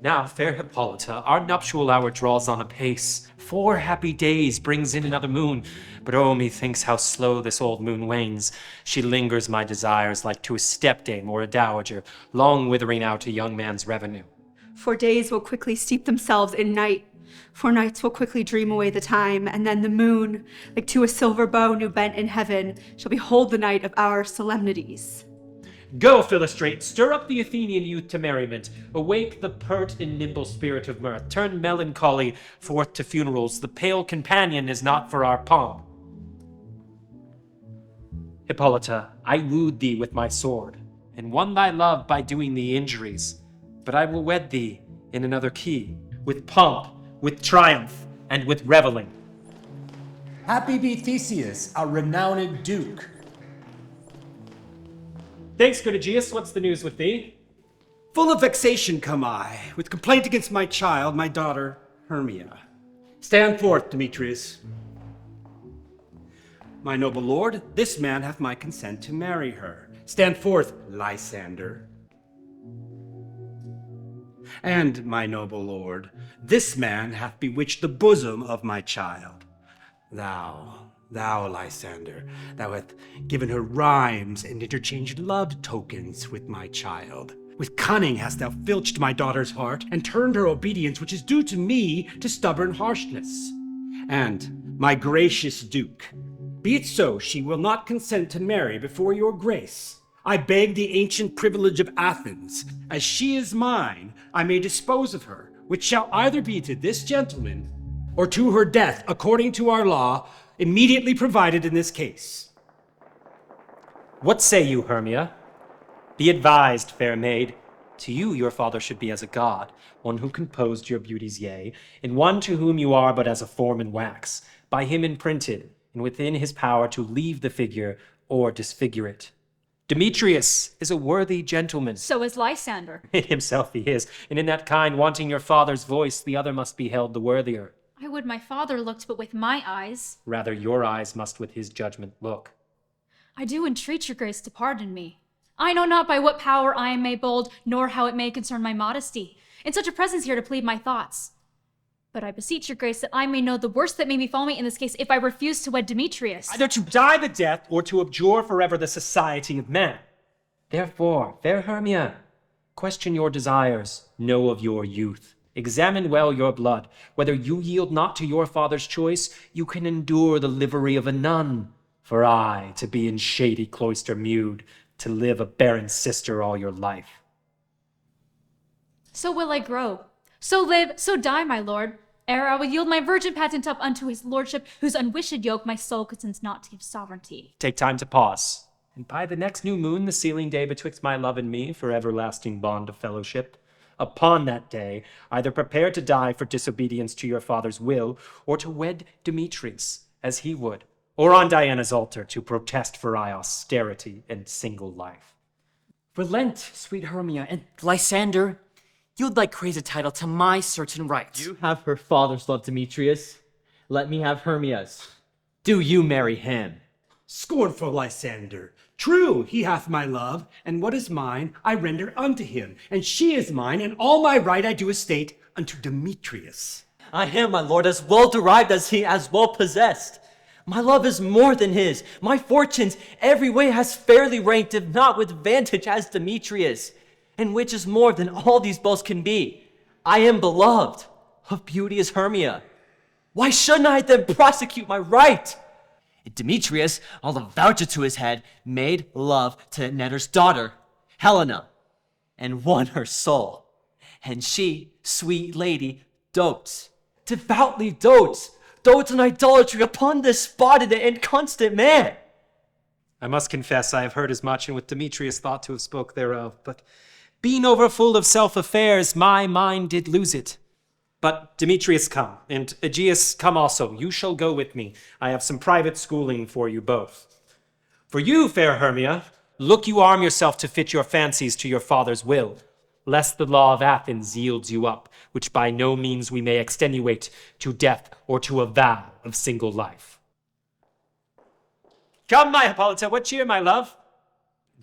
Now, fair Hippolyta, our nuptial hour draws on apace. 4 happy days brings in another moon. But oh, methinks how slow this old moon wanes. She lingers my desires like to a stepdame or a dowager, long withering out a young man's revenue. For days will quickly steep themselves in night. For nights will quickly dream away the time, and then the moon, like to a silver bow new bent in heaven, shall behold the night of our solemnities. Go, Philostrate, stir up the Athenian youth to merriment. Awake the pert and nimble spirit of mirth. Turn melancholy forth to funerals. The pale companion is not for our pomp. Hippolyta, I wooed thee with my sword, and won thy love by doing thee injuries. But I will wed thee in another key, with pomp, with triumph, and with reveling. Happy be Theseus, our renowned duke. Thanks, good Aegeus. What's the news with thee? Full of vexation come I, with complaint against my child, my daughter, Hermia. Stand forth, Demetrius. My noble lord, this man hath my consent to marry her. Stand forth, Lysander. And, my noble lord, this man hath bewitched the bosom of my child. Thou, Lysander, thou hast given her rhymes and interchanged love tokens with my child. With cunning hast thou filched my daughter's heart, and turned her obedience, which is due to me, to stubborn harshness. And, my gracious duke, be it so she will not consent to marry before your grace. I beg the ancient privilege of Athens, as she is mine, I may dispose of her, which shall either be to this gentleman, or to her death, according to our law, immediately provided in this case. What say you, Hermia? Be advised, fair maid. To you your father should be as a god, one who composed your beauties, yea, and one to whom you are but as a form in wax, by him imprinted, and within his power to leave the figure or disfigure it. Demetrius is a worthy gentleman. So is Lysander. In himself he is, and in that kind wanting your father's voice, the other must be held the worthier. I would my father looked but with my eyes. Rather your eyes must with his judgment look. I do entreat your grace to pardon me. I know not by what power I am made bold, nor how it may concern my modesty, in such a presence here to plead my thoughts. But I beseech your grace that I may know the worst that may befall me in this case if I refuse to wed Demetrius. Either to die the death, or to abjure forever the society of men. Therefore, fair Hermia, question your desires, know of your youth. Examine well your blood. Whether you yield not to your father's choice, you can endure the livery of a nun. For I, to be in shady cloister mewed, to live a barren sister all your life. So will I grow, so live, so die, my lord, ere I will yield my virgin patent up unto his lordship, whose unwished yoke my soul consents not to give sovereignty. Take time to pause, and by the next new moon, the sealing day betwixt my love and me, for everlasting bond of fellowship, upon that day, either prepare to die for disobedience to your father's will, or to wed Demetrius, as he would, or on Diana's altar to protest for austerity and single life. Relent, sweet Hermia, and Lysander, you'd like craze a title to my certain right. You have her father's love, Demetrius. Let me have Hermia's. Do you marry him? Scornful Lysander, true, he hath my love, and what is mine I render unto him, and she is mine, and all my right I do estate unto Demetrius. I am, my lord, as well derived as he as well possessed. My love is more than his. My fortunes every way has fairly ranked, if not with vantage, as Demetrius, and which is more than all these boasts can be. I am beloved of beauteous Hermia. Why shouldn't I then prosecute my right? And Demetrius, I'll vouch it to his head, made love to Netter's daughter, Helena, and won her soul. And she, sweet lady, dotes, devoutly dotes in idolatry upon this spotted and constant man. I must confess I have heard as much, and with Demetrius thought to have spoke thereof, but being overfull of self-affairs, my mind did lose it. But Demetrius come, and Aegeus come also. You shall go with me. I have some private schooling for you both. For you, fair Hermia, look you arm yourself to fit your fancies to your father's will, lest the law of Athens yields you up, which by no means we may extenuate to death or to a vow of single life. Come, my Hippolyta, what cheer, my love?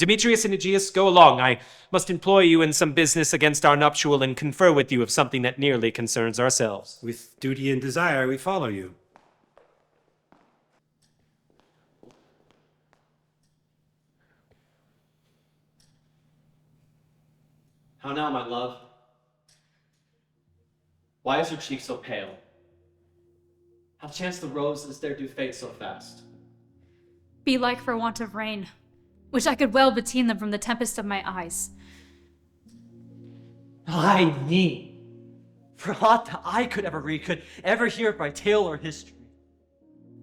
Demetrius and Aegeus, go along. I must employ you in some business against our nuptial and confer with you of something that nearly concerns ourselves. With duty and desire, we follow you. How now, my love? Why is your cheek so pale? How chance the roses there do fade so fast? Be like for want of rain, which I could well beteen them from the tempest of my eyes. Ay me! For aught that I could ever read, could ever hear by tale or history,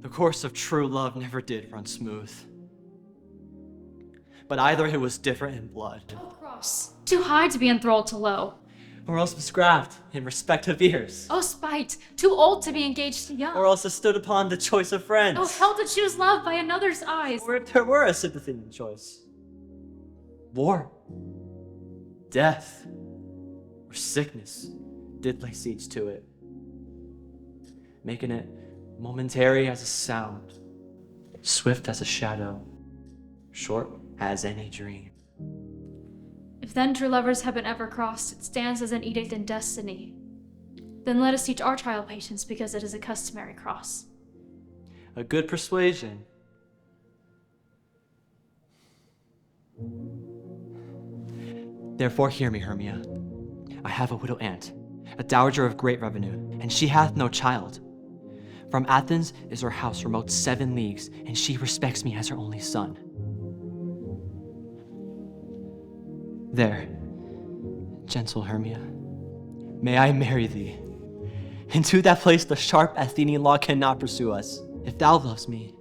the course of true love never did run smooth. But either it was different in blood, Oh, cross, too high to be enthralled to low. or else was grabbed in respect of years, Oh, spite, too old to be engaged to young. or else it stood upon the choice of friends, Oh, hell to choose love by another's eyes. or if there were a sympathy in choice. War, death, or sickness did lay siege to it, making it momentary as a sound, swift as a shadow, short as any dream. If then true lovers have been ever crossed, it stands as an edict in destiny. Then let us teach our child patience, because it is a customary cross. A good persuasion. Therefore hear me, Hermia. I have a widow aunt, a dowager of great revenue, and she hath no child. From Athens is her house remote 7 leagues, and she respects me as her only son. There, gentle Hermia, may I marry thee. Into that place the sharp Athenian law cannot pursue us. If thou lovest me,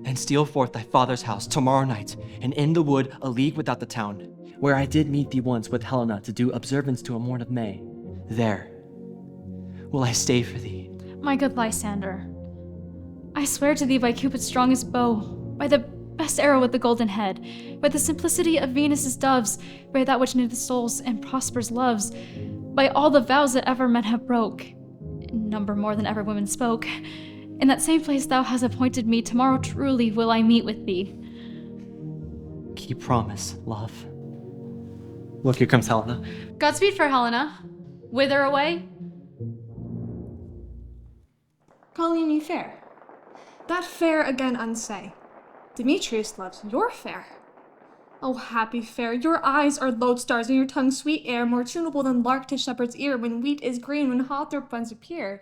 then steal forth thy father's house tomorrow night, and in the wood a league without the town, where I did meet thee once with Helena to do observance to a morn of May. There will I stay for thee. My good Lysander, I swear to thee by Cupid's strongest bow, by the best arrow with the golden head, by the simplicity of Venus's doves, by that which kniteth souls and prospers loves, by all the vows that ever men have broke, in number more than ever women spoke, in that same place thou hast appointed me, tomorrow truly will I meet with thee. Keep promise, love. Look, here comes Helena. Godspeed, fair Helena. Whither away? Calling you fair. That fair again unsay. Demetrius loves your fair. Oh, happy fair, your eyes are lodestars, and your tongue sweet air, more tunable than lark to shepherd's ear, when wheat is green, when hawthorn buds appear.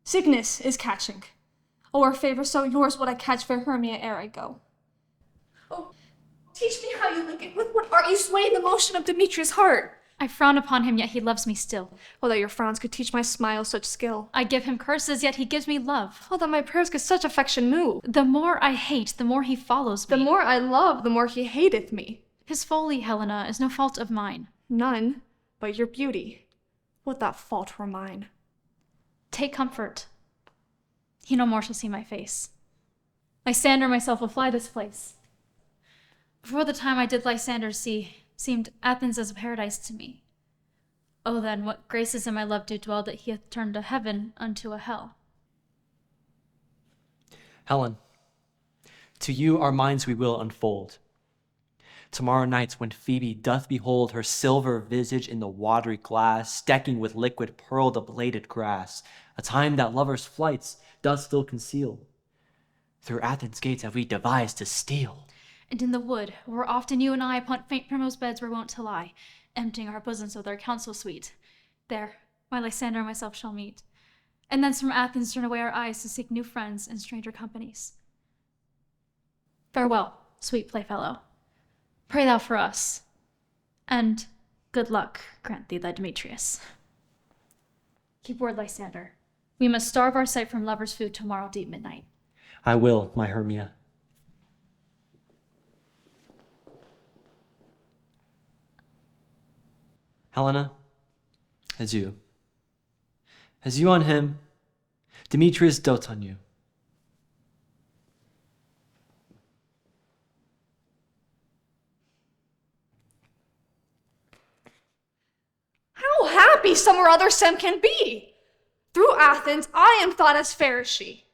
Sickness is catching. Oh, our favor so yours would I catch fair Hermia ere I go. Oh, teach me how you look it. With what art you sway the motion of Demetrius' heart? I frown upon him, yet he loves me still. Oh, that your frowns could teach my smile such skill. I give him curses, yet he gives me love. Oh, that my prayers could such affection move. The more I hate, the more he follows me. The more I love, the more he hateth me. His folly, Helena, is no fault of mine. None but your beauty. Would that fault were mine. Take comfort. He no more shall see my face. Lysander myself will fly this place. Before the time I did Lysander see, seemed Athens as a paradise to me. Oh then, what graces in my love do dwell, that he hath turned a heaven unto a hell. Helen, to you our minds we will unfold. Tomorrow night, when Phoebe doth behold her silver visage in the watery glass, stecking with liquid pearl the bladed grass, a time that lovers' flights doth still conceal, through Athens' gates have we devised to steal. And in the wood, where often you and I upon faint primrose beds were wont to lie, emptying our bosoms with our counsel sweet, there my Lysander and myself shall meet, and thence from Athens turn away our eyes to seek new friends in stranger companies. Farewell, sweet playfellow. Pray thou for us, and good luck grant thee thy Demetrius. Keep word, Lysander. We must starve our sight from lovers' food tomorrow deep midnight. I will, my Hermia. Helena, as you on him, Demetrius dotes on you. How happy some or other Sem can be! Through Athens I am thought as fair as she.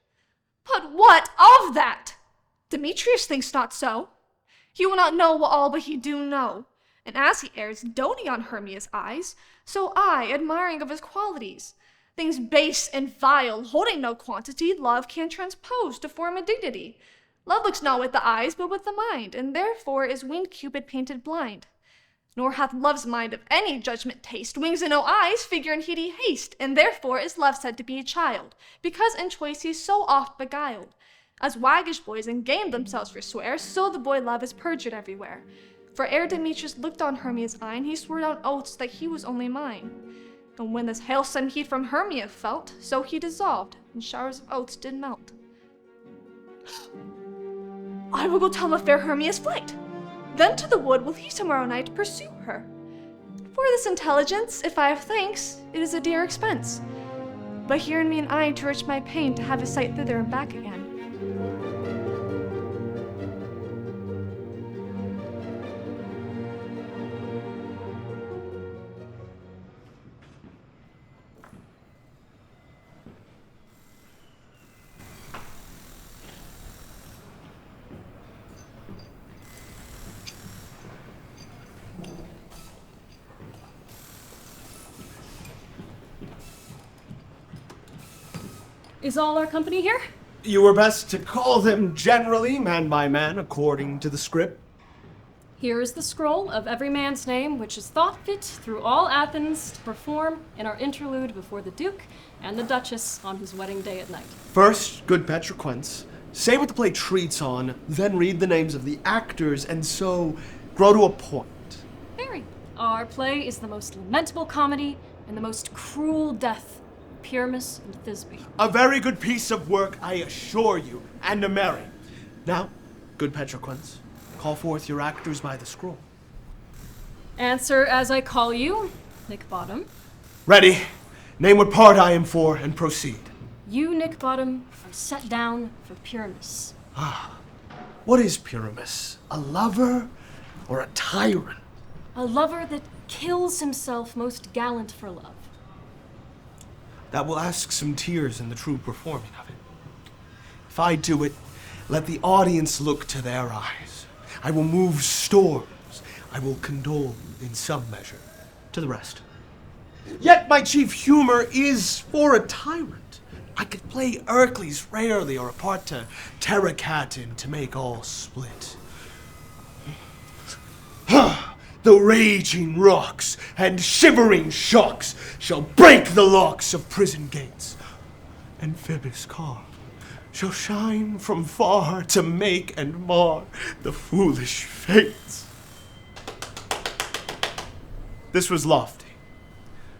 But what of that? Demetrius thinks not so. He will not know all, but he do know. And as he errs, doting on Hermia's eyes, so I, admiring of his qualities. Things base and vile, holding no quantity, love can transpose to form a dignity. Love looks not with the eyes, but with the mind, and therefore is winged Cupid painted blind. Nor hath love's mind of any judgment taste, wings and no eyes, figure in heady haste, and therefore is love said to be a child, because in choice he's so oft beguiled. As waggish boys in game themselves forswear, so the boy love is perjured everywhere. For ere Demetrius looked on Hermia's eyne, he swore down oaths that he was only mine. And when this halesome heat from Hermia felt, so he dissolved, and showers of oaths did melt. I will go tell the fair Hermia's flight. Then to the wood will he tomorrow night pursue her. For this intelligence, if I have thanks, it is a dear expense. But here in me an eye to reach my pain to have a sight thither and back again. Is all our company here? You were best to call them generally, man by man, according to the script. Here is the scroll of every man's name which is thought fit through all Athens to perform in our interlude before the Duke and the Duchess on his wedding day at night. First, good Petroquence, say what the play treats on, then read the names of the actors, and so grow to a point. Very. Our play is the most lamentable comedy and the most cruel death. Pyramus and Thisbe. A very good piece of work, I assure you, and a merry. Now, good Petroquence, call forth your actors by the scroll. Answer as I call you, Nick Bottom. Ready. Name what part I am for, and proceed. You, Nick Bottom, are set down for Pyramus. What is Pyramus? A lover or a tyrant? A lover that kills himself most gallant for love. That will ask some tears in the true performing of it. If I do it, let the audience look to their eyes. I will move storms. I will condole in some measure to the rest. Yet my chief humor is for a tyrant. I could play Ercles rarely, or a part to Terracatin to make all split. The raging rocks and shivering shocks shall break the locks of prison gates. Amphibious calm shall shine from far to make and mar the foolish fates. This was lofty.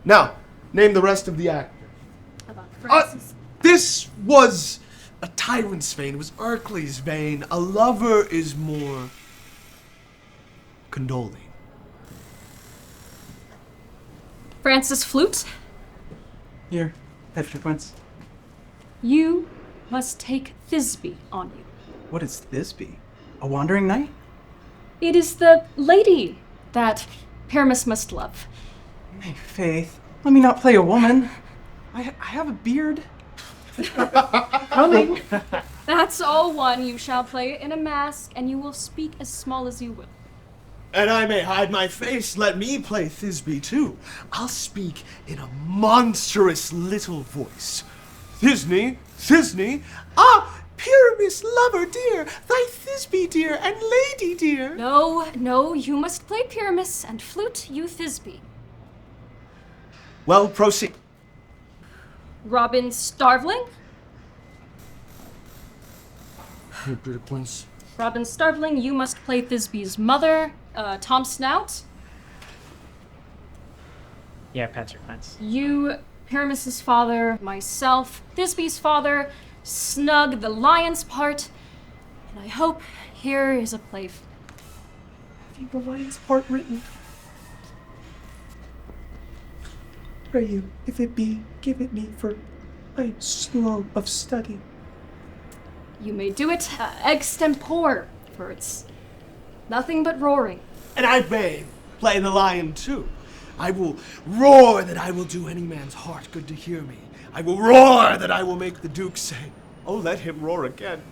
Now, name the rest of the actors. About Francis. This was a tyrant's vein. It was Ercles' vein. A lover is more condoling. Francis Flute. Here, Petroquence. You must take Thisbe on you. What is Thisbe? A wandering knight? It is the lady that Pyramus must love. My faith, let me not play a woman. I have a beard. Coming. That's all one. You shall play in a mask, and you will speak as small as you will. And I may hide my face, let me play Thisbe too. I'll speak in a monstrous little voice. Thisne, Thisne, Pyramus, lover dear, thy Thisbe dear, and lady dear. No, you must play Pyramus, and Flute, you Thisbe. Well, proceed. Robin Starveling. Robin Starveling, you must play Thisbe's mother, Tom Snout. Yeah, Petroquence. You, Pyramus's father, myself, Thisbe's father, Snug, the lion's part, and I hope here is a play. Have you the lion's part written? Pray you, if it be, give it me, for I am slow of study. You may do it extempore, for it's nothing but roaring. And I may play the lion too. I will roar that I will do any man's heart good to hear me. I will roar that I will make the Duke say, oh, let him roar again.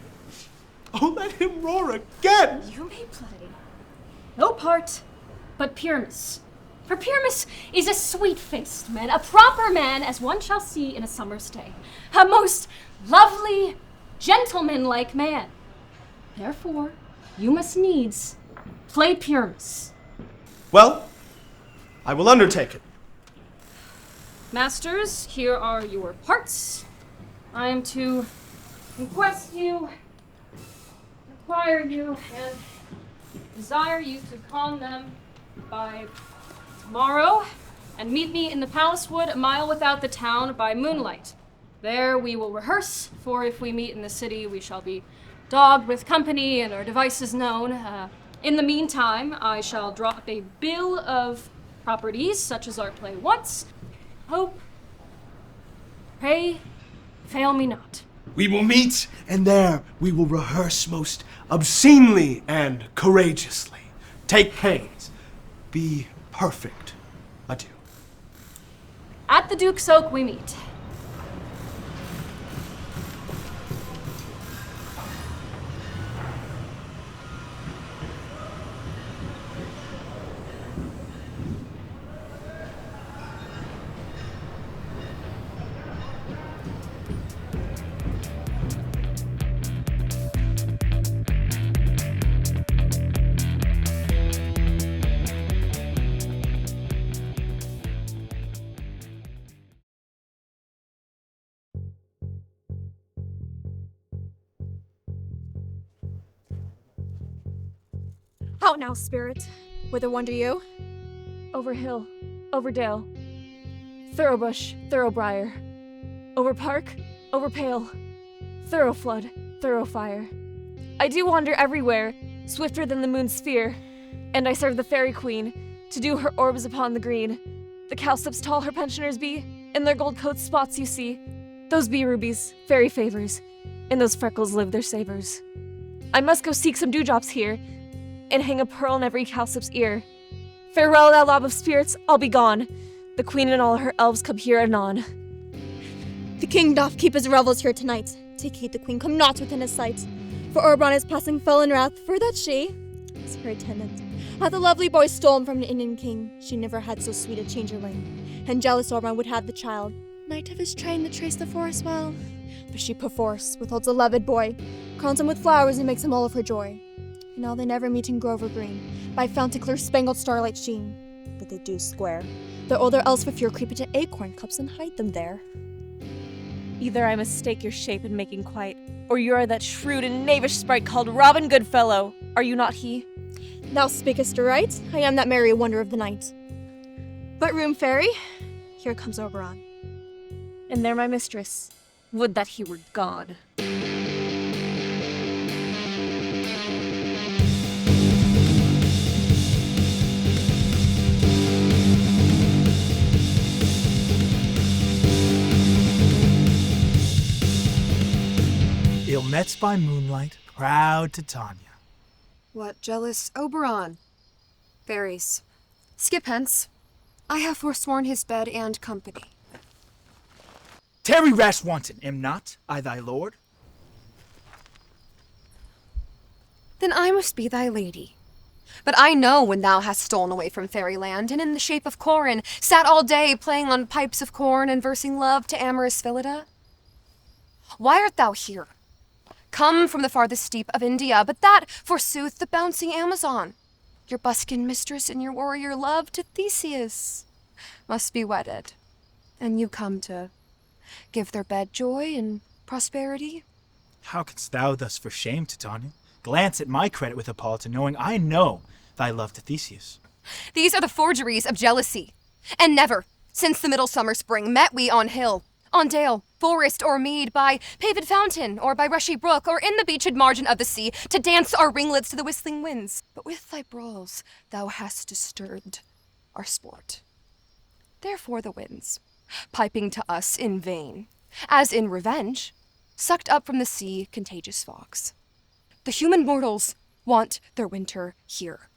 Oh, let him roar again. You may play no part but Pyramus. For Pyramus is a sweet-faced man, a proper man as one shall see in a summer's day, a most lovely, gentlemanlike man. Therefore, you must needs play Pyramus. Well, I will undertake it. Masters, here are your parts. I am to request you, require you, and desire you to con them by tomorrow, and meet me in the palace wood a mile without the town by moonlight. There we will rehearse, for if we meet in the city, we shall be dogged with company and our devices known. In the meantime, I shall draw up a bill of properties, such as our play wants. Hope, pray, fail me not. We will meet, and there we will rehearse most obscenely and courageously. Take pains. Be perfect. Adieu. At the Duke's Oak we meet. Out now, spirit. Whither wander you? Over hill, over dale, thoroughbush, thoroughbriar, over park, over pale, thorough flood, thorough fire. I do wander everywhere, swifter than the moon's sphere, and I serve the fairy queen, to do her orbs upon the green. The cowslips tall her pensioners be, in their gold coats spots you see. Those be rubies, fairy favors, in those freckles live their savors. I must go seek some dewdrops here, and hang a pearl in every cowslip's ear. Farewell, thou lob of spirits, I'll be gone. The queen and all her elves come here anon. The king doth keep his revels here tonight. Take heed the queen come not within his sight. For Oberon is passing fell in wrath, for that she, as her attendant, hath a lovely boy stolen from an Indian king. She never had so sweet a changeling. And jealous Oberon would have the child. Might have his train to trace the forest well. But she perforce withholds the loved boy, crowns him with flowers and makes him all of her joy. And now they never meet in grove or green, by fountain clear spangled starlight sheen. But they do square. Their older elves for fear creep into acorn cups and hide them there. Either I mistake your shape in making quite, or you are that shrewd and knavish sprite called Robin Goodfellow. Are you not he? Thou speakest aright. I am that merry wonder of the night. But room fairy, here comes Oberon. And there my mistress. Would that he were God. Ill met by moonlight, proud Titania. What jealous Oberon? Fairies, skip hence. I have forsworn his bed and company. Tarry, rash wanton, am not I thy lord? Then I must be thy lady. But I know when thou hast stolen away from fairyland, and in the shape of Corin, sat all day playing on pipes of corn and versing love to amorous Phillida. Why art thou here? Come from the farthest steep of India, but that, forsooth, the bouncing Amazon. Your buskin mistress and your warrior love to Theseus must be wedded. And you come to give their bed joy and prosperity? How canst thou thus for shame, Titania? Glance at my credit with Hippolyta, knowing I know thy love to Theseus. These are the forgeries of jealousy. And never, since the middle summer spring, met we on hill, on dale, forest, or mead, by paved fountain, or by rushy brook, or in the beached margin of the sea, to dance our ringlets to the whistling winds. But with thy brawls thou hast disturbed our sport. Therefore the winds, piping to us in vain, as in revenge, sucked up from the sea contagious fogs. The human mortals want their winter here.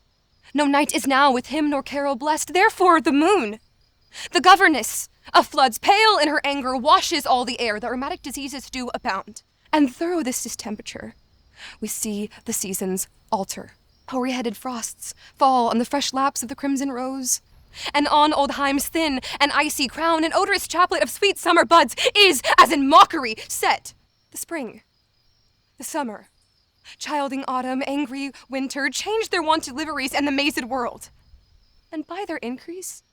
No night is now with him nor carol blessed, therefore the moon, the governess of floods, pale in her anger, washes all the air, that rheumatic diseases do abound. And through this distemperature, we see the seasons alter Hoary-headed frosts fall on the fresh laps of the crimson rose. And on old Heim's thin and icy crown, an odorous chaplet of sweet summer buds is, as in mockery, set. The spring, the summer, childing autumn, angry winter, change their wonted liveries and the mazed world. And by their increase,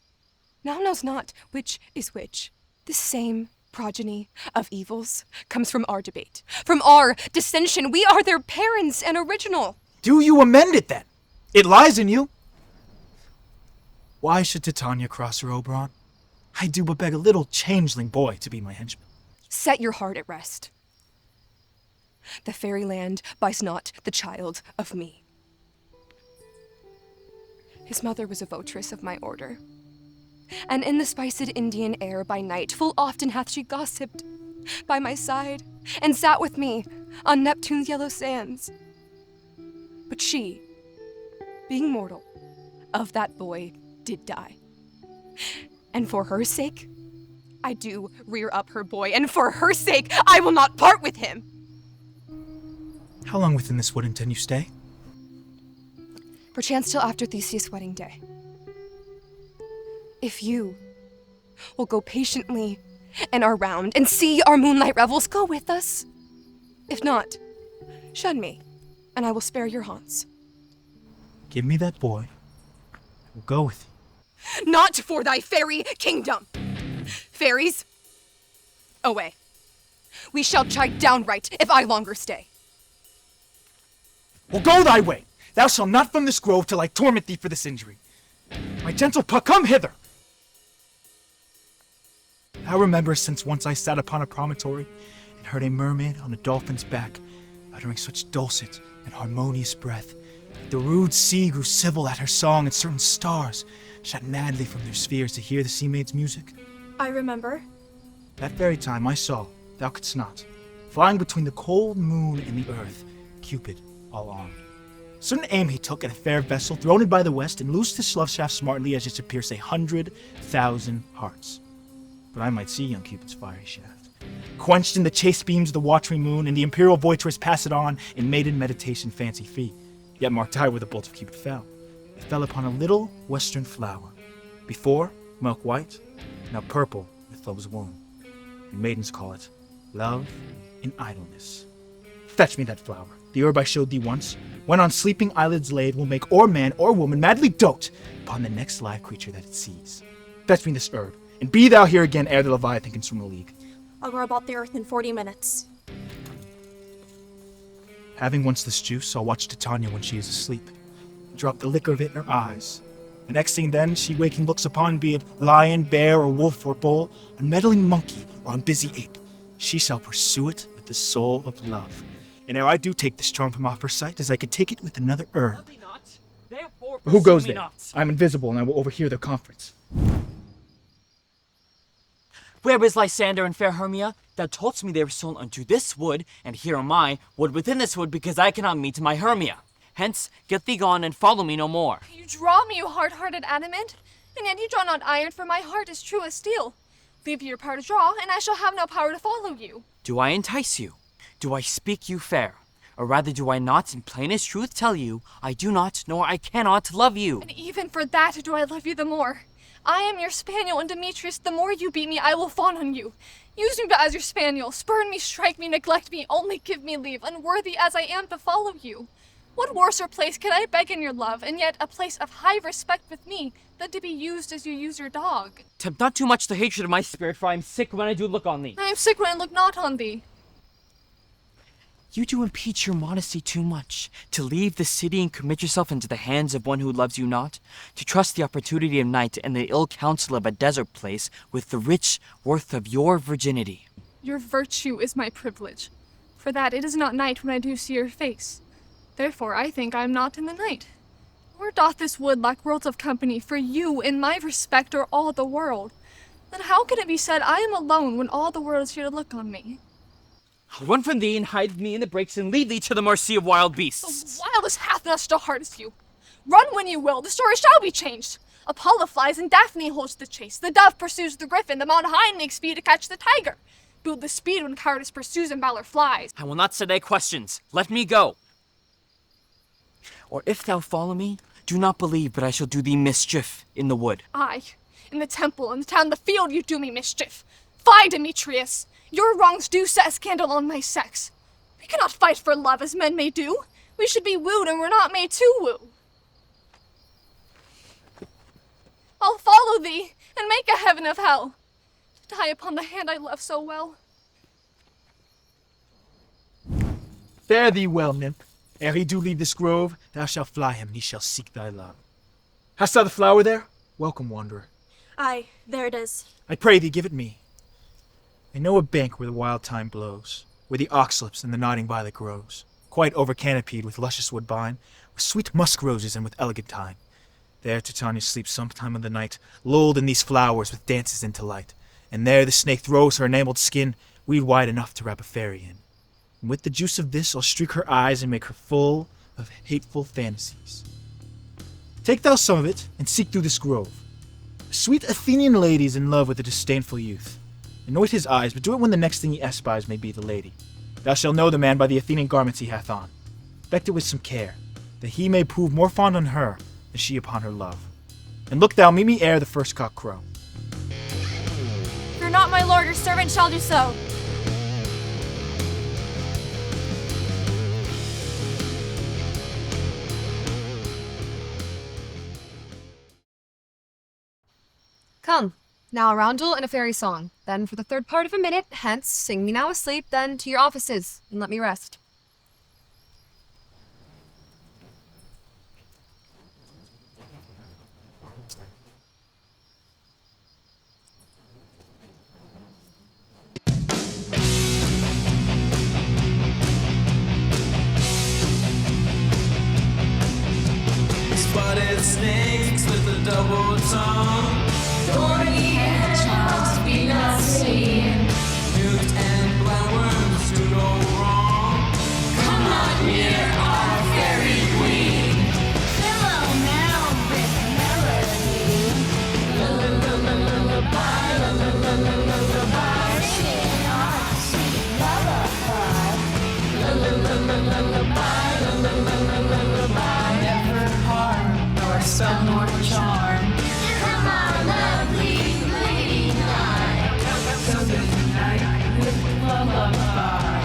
now knows not which is which. This same progeny of evils comes from our debate, from our dissension. We are their parents and original. Do you amend it then? It lies in you. Why should Titania cross her Oberon? I do but beg a little changeling boy to be my henchman. Set your heart at rest. The fairyland buys not the child of me. His mother was a votress of my order, and in the spiced Indian air by night full often hath she gossiped by my side, and sat with me on Neptune's yellow sands. But she, being mortal, of that boy did die. And for her sake, I do rear up her boy, and for her sake, I will not part with him. How long within this wood intend you stay? Perchance till after Theseus' wedding day. If you will go patiently in our round and see our moonlight revels, go with us. If not, shun me, and I will spare your haunts. Give me that boy. I will go with you. Not for thy fairy kingdom. Fairies, away. We shall chide downright if I longer stay. Well, go thy way. Thou shalt not from this grove till I torment thee for this injury. My gentle Puck, come hither. Thou rememberest since once I sat upon a promontory and heard a mermaid on a dolphin's back, uttering such dulcet and harmonious breath that the rude sea grew civil at her song, and certain stars shot madly from their spheres to hear the sea maid's music. I remember. That very time I saw, thou couldst not, flying between the cold moon and the earth, Cupid, all armed. Certain aim he took at a fair vessel, thrown it by the west, and loosed his love shaft smartly as if to pierce 100,000 hearts. But I might see young Cupid's fiery shaft, quenched in the chaste beams of the watery moon, and the imperial voitress pass it on in maiden meditation fancy free. Yet marked I where the bolt of Cupid fell. It fell upon a little western flower, before milk white, now purple with love's womb. And maidens call it love in idleness. Fetch me that flower, the herb I showed thee once, when on sleeping eyelids laid will make or man or woman madly dote upon the next live creature that it sees. Fetch me this herb, and be thou here again ere the Leviathan can swim the league. I'll go about the earth in 40 minutes. Having once this juice, I'll watch Titania when she is asleep, drop the liquor of it in her eyes. The next thing then, she waking looks upon, be it lion, bear, or wolf, or bull, a meddling monkey, or on busy ape, she shall pursue it with the soul of love. And ere I do take this charm from off her sight, as I could take it with another herb. But who goes there? I'm invisible, and I will overhear their conference. Where is Lysander and fair Hermia? Thou toldst me they were sown unto this wood, and here am I, wood within this wood, because I cannot meet my Hermia. Hence, get thee gone and follow me no more. You draw me, you hard-hearted adamant, and yet you draw not iron, for my heart is true as steel. Leave your power to draw, and I shall have no power to follow you. Do I entice you? Do I speak you fair? Or rather do I not in plainest truth tell you, I do not, nor I cannot love you? And even for that do I love you the more. I am your spaniel, and Demetrius, the more you beat me, I will fawn on you. Use me but as your spaniel, spurn me, strike me, neglect me, only give me leave, unworthy as I am to follow you. What worser place could I beg in your love, and yet a place of high respect with me, than to be used as you use your dog? Tempt not too much the hatred of my spirit, for I am sick when I do look on thee. I am sick when I look not on thee. You do impeach your modesty too much, to leave the city and commit yourself into the hands of one who loves you not, to trust the opportunity of night and the ill counsel of a desert place with the rich worth of your virginity. Your virtue is my privilege. For that it is not night when I do see your face. Therefore I think I am not in the night. Nor doth this wood lack worlds of company, for you in my respect are all the world. Then how can it be said I am alone when all the world is here to look on me? I'll run from thee and hide me in the brakes and lead thee to the mercy of wild beasts. The wildest hath not such a heart as you. Run when you will, the story shall be changed. Apollo flies and Daphne holds the chase. The dove pursues the griffin, the mountain hind makes speed to catch the tiger. Build the speed when cowardice pursues and valor flies. I will not say thy questions. Let me go. Or if thou follow me, do not believe but I shall do thee mischief in the wood. Aye, in the temple, in the town, the field, you do me mischief. Fie, Demetrius! Your wrongs do set a scandal on my sex. We cannot fight for love as men may do. We should be wooed, and we're not made to woo. I'll follow thee, and make a heaven of hell, to die upon the hand I love so well. Fare thee well, nymph. Ere he do leave this grove, thou shalt fly him, and he shall seek thy love. Hast thou the flower there? Welcome, wanderer. Aye, there it is. I pray thee, give it me. I know a bank where the wild thyme blows, where the oxlips and the nodding violet grows, quite over-canopied with luscious woodbine, with sweet musk roses and with elegant thyme. There Titania sleeps some time of the night, lulled in these flowers with dances into light, and there the snake throws her enameled skin, weed wide enough to wrap a fairy in. And with the juice of this I'll streak her eyes and make her full of hateful fantasies. Take thou some of it, and seek through this grove. A sweet Athenian lady is in love with a disdainful youth. Anoint his eyes, but do it when the next thing he espies may be the lady. Thou shalt know the man by the Athenian garments he hath on. Effect it with some care, that he may prove more fond on her than she upon her love. And look thou, meet me ere the first cock crow. Fear not, my lord, your servant shall do so. Come, now a roundel and a fairy song. Then for the third part of a minute, hence, sing me now asleep, then to your offices, and let me rest. Spotted snakes with a double tongue, thorny hedgehogs be not seen, newt and blind worms do no wrong. Come not near our fairy queen. Hello now with melody. Lullaby, lullaby, singing our sweet lullaby. Lullaby, lullaby, never harm nor spell nor charm. Come our lovely lady night, so good night with lullaby.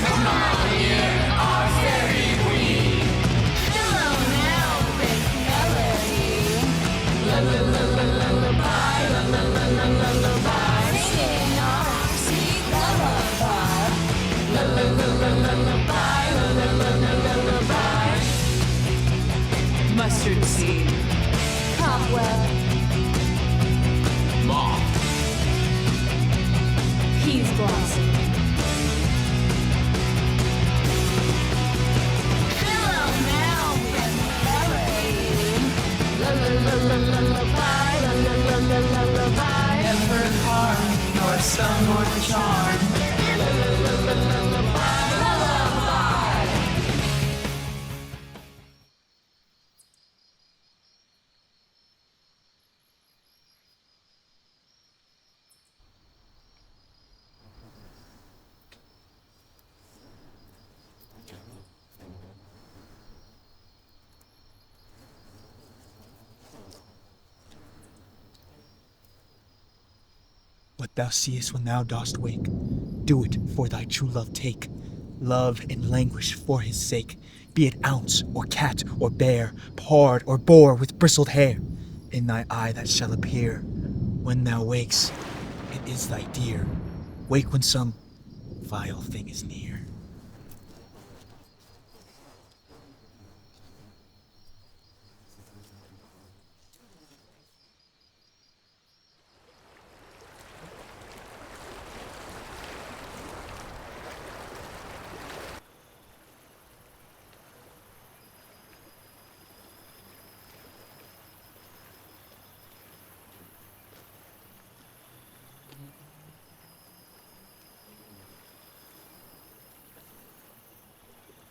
Come on here, our fairy queen. Hello now with melody. Lullaby, lullaby, singing our sweet lullaby. Lullaby, lullaby. Mustard seed. Cobweb. Moth. Peas blossom. Hello now with melody. Lullaby, never harm nor spell nor charm. Lullaby. What thou seest when thou dost wake, do it for thy true love take. Love and languish for his sake, be it ounce, or cat, or bear, pard, or boar with bristled hair. In thy eye that shall appear, when thou wakes, it is thy dear. Wake when some vile thing is near.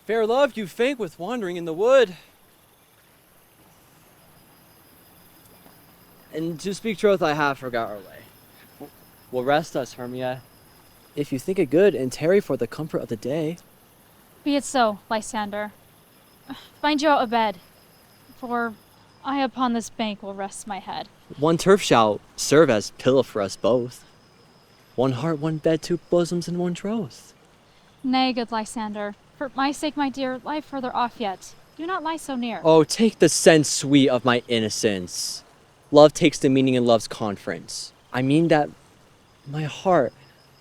Fair love, you faint with wandering in the wood. And to speak troth, I have forgot our way. Will rest us, Hermia, if you think it good, and tarry for the comfort of the day. Be it so, Lysander. find you out a bed, for I upon this bank will rest my head. One turf shall serve as pillow for us both. One heart, one bed, two bosoms, and one troth. Nay, good Lysander, for my sake, my dear, lie further off yet. Do not lie so near. Oh, take the sense sweet of my innocence. Love takes the meaning in love's conference. I mean that my heart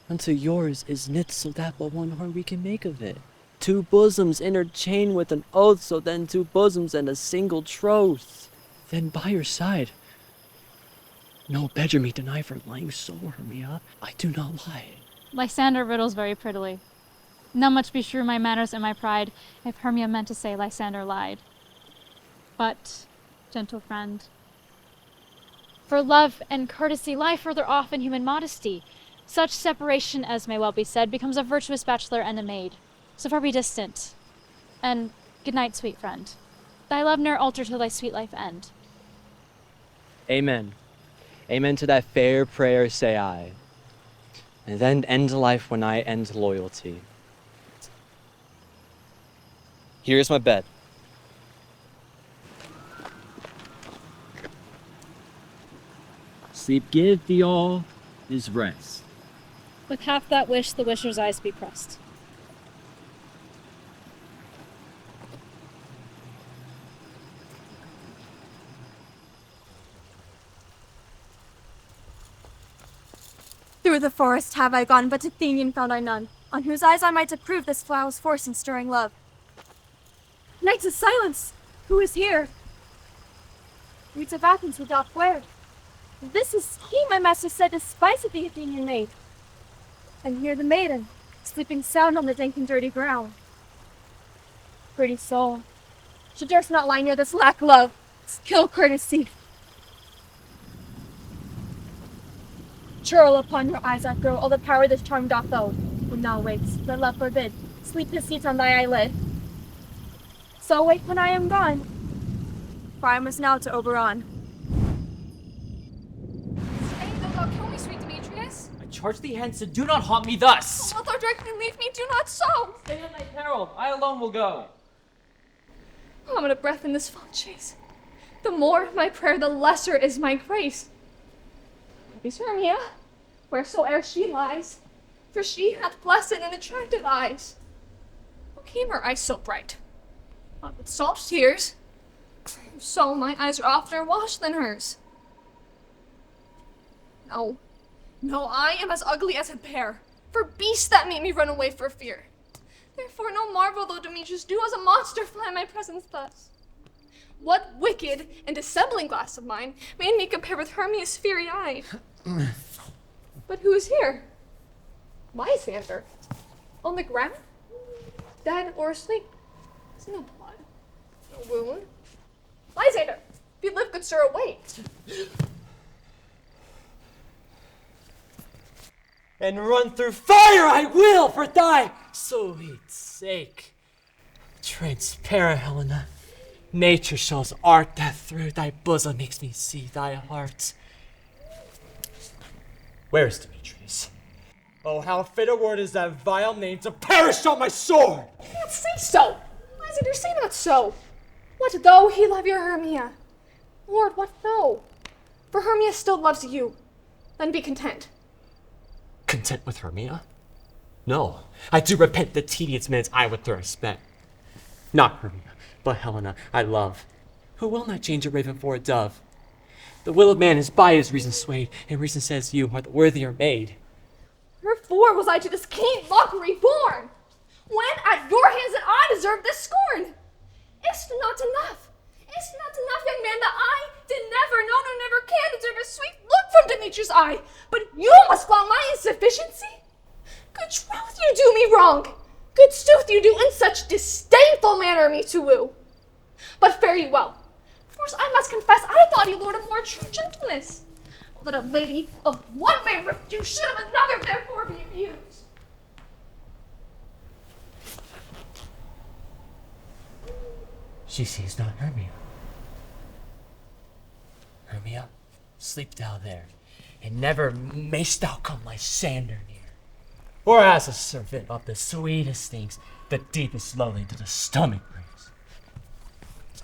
unto yours is knit so that but one heart we can make of it. Two bosoms interchained with an oath, so then two bosoms and a single troth. Then by your side, no bedroom me deny for lying so, Hermia. I do not lie. Lysander riddles very prettily. Not much beshrew my manners and my pride, if Hermia meant to say Lysander lied. But, gentle friend, for love and courtesy lie further off in human modesty. Such separation, as may well be said, becomes a virtuous bachelor and a maid. So far be distant. And good night, sweet friend. Thy love ne'er alter till thy sweet life end. Amen. Amen to that fair prayer, say I. And then end life when I end loyalty. Here's my bed. Sleep give thee all is rest. With half that wish, the wisher's eyes be pressed. Through the forest have I gone, but Athenian found I none, on whose eyes I might approve this flow'r's force in stirring love. Knights of silence! Who is here? Reeds of Athens who doth wear. This is he, my master said, despiseth the Athenian maid. And here the maiden, sleeping sound on the dank and dirty ground. Pretty soul, she durst not lie near this lack love, this kill courtesy. Churl upon your eyes I throw all the power this charm doth owe. When thou wakes, let love forbid, sleep his seat on thy eyelid. So wake when I am gone, for I must now to Oberon. Stay, though thou kill me, sweet Demetrius. I charge thee hence and do not haunt me thus! Wilt thou directly leave me? Do not so! Stay on thy peril, I alone will go. Oh, I'm out of breath in this fond chase. The more my prayer, the lesser is my grace. Is Hermia, wheresoe'er she lies, for she hath blessed and attractive eyes. Who came her eyes so bright? Not with soft tears, so my eyes are oftener washed than hers. No, no, I am as ugly as a bear, for beasts that make me run away for fear. Therefore no marvel though Demetrius do as a monster fly in my presence thus. What wicked and dissembling glass of mine made me compare with Hermia's fiery eye? But who is here? Lysander. On the ground? Dead or asleep? There's no blood. No wound. Lysander! If you live, good sir, awake. And run through fire I will for thy sweet sake. Transparent Helena, nature shows art that through thy bosom makes me see thy heart. Where is Demetrius? Oh, how fit a word is that vile name to perish on my sword! You can't say so! Lysander, say not so! What though he love your Hermia? Lord, what though? For Hermia still loves you. Then be content. Content with Hermia? No, I do repent the tedious minutes I with her spent. Not Hermia, but Helena I love, who will not change a raven for a dove. The will of man is by his reason swayed, and reason says you are the worthier maid. Wherefore was I to this keen mockery born? When at your hands did I deserve this scorn? Is't not enough? Is't not enough, young man, that I did never, no, no, never can deserve a sweet look from Demetrius' eye, but you must flaunt my insufficiency? Good troth, you do me wrong. Good sooth, you do in such disdainful manner me to woo. But fare you well. First, I must confess, I thought you lord of more true gentleness. That a lady of one man refused should of another therefore be abused. She sees not Hermia. Hermia, sleep thou there, and never mayst thou come Lysander near. Or as a servant of the sweetest things, the deepest loathing to the stomach brings.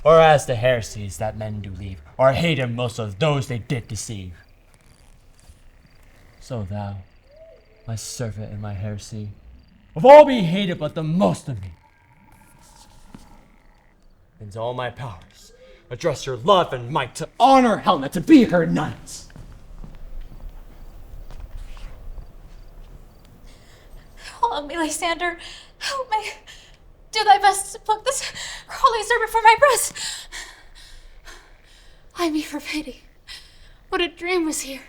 or as the heresies that men do leave, or hated most of those they did deceive. So thou, my servant and my heresy, of all be hated but the most of me. And all my powers, address your love and might to honor Helena, to be her knight. Help me, Lysander. Help me. Do thy best to pluck this holy serpent from my breast. I me for pity. What a dream was here.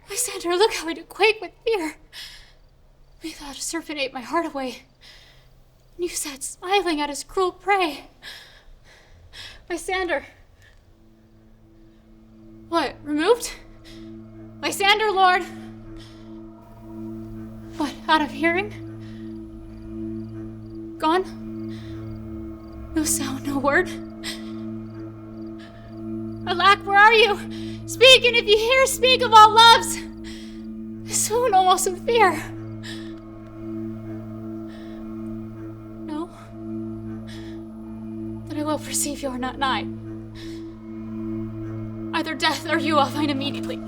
Lysander, look how I do quake with fear. Methought a serpent ate my heart away. And you sat smiling at his cruel prey. Lysander. What, removed? Lysander, Lord. What, out of hearing? Gone? No sound, no word? Alack, where are you? Speak, and if you hear, speak of all loves. I swoon almost in fear. No? Then I will perceive you are not nigh. Either death or you I'll find immediately.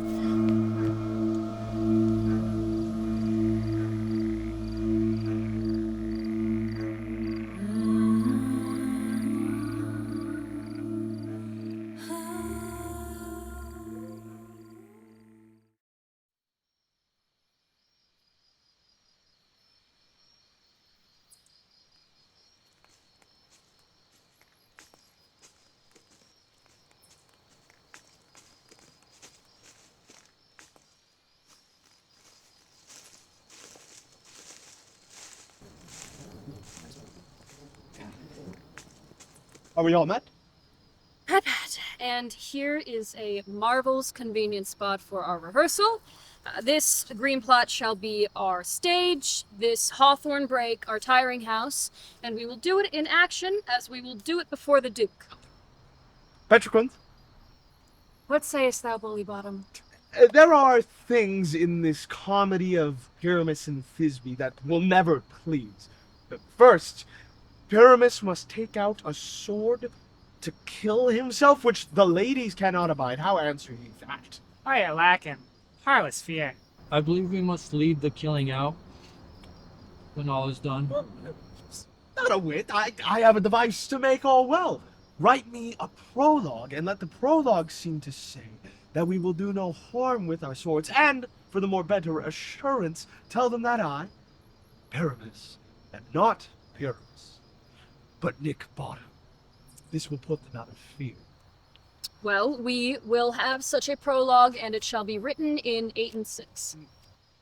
Are we all met? Pat. And here is a marvelous convenient spot for our rehearsal. This green plot shall be our stage, this hawthorn brake our tiring house, and we will do it in action as we will do it before the Duke. Petriquant, What sayest thou, Bully Bottom? there are things in this comedy of Pyramus and Thisbe that will never please. First, Pyramus must take out a sword to kill himself, which the ladies cannot abide. How answer ye that? I are lacking. Harlot's fear. I believe we must leave the killing out when all is done. Not a whit. I have a device to make all well. Write me a prologue, and let the prologue seem to say that we will do no harm with our swords, and, for the more better assurance, tell them that I, Pyramus, am not Pyramus, but Nick Bottom. This will put them out of fear. Well, we will have such a prologue, and it shall be written in 8 and 6.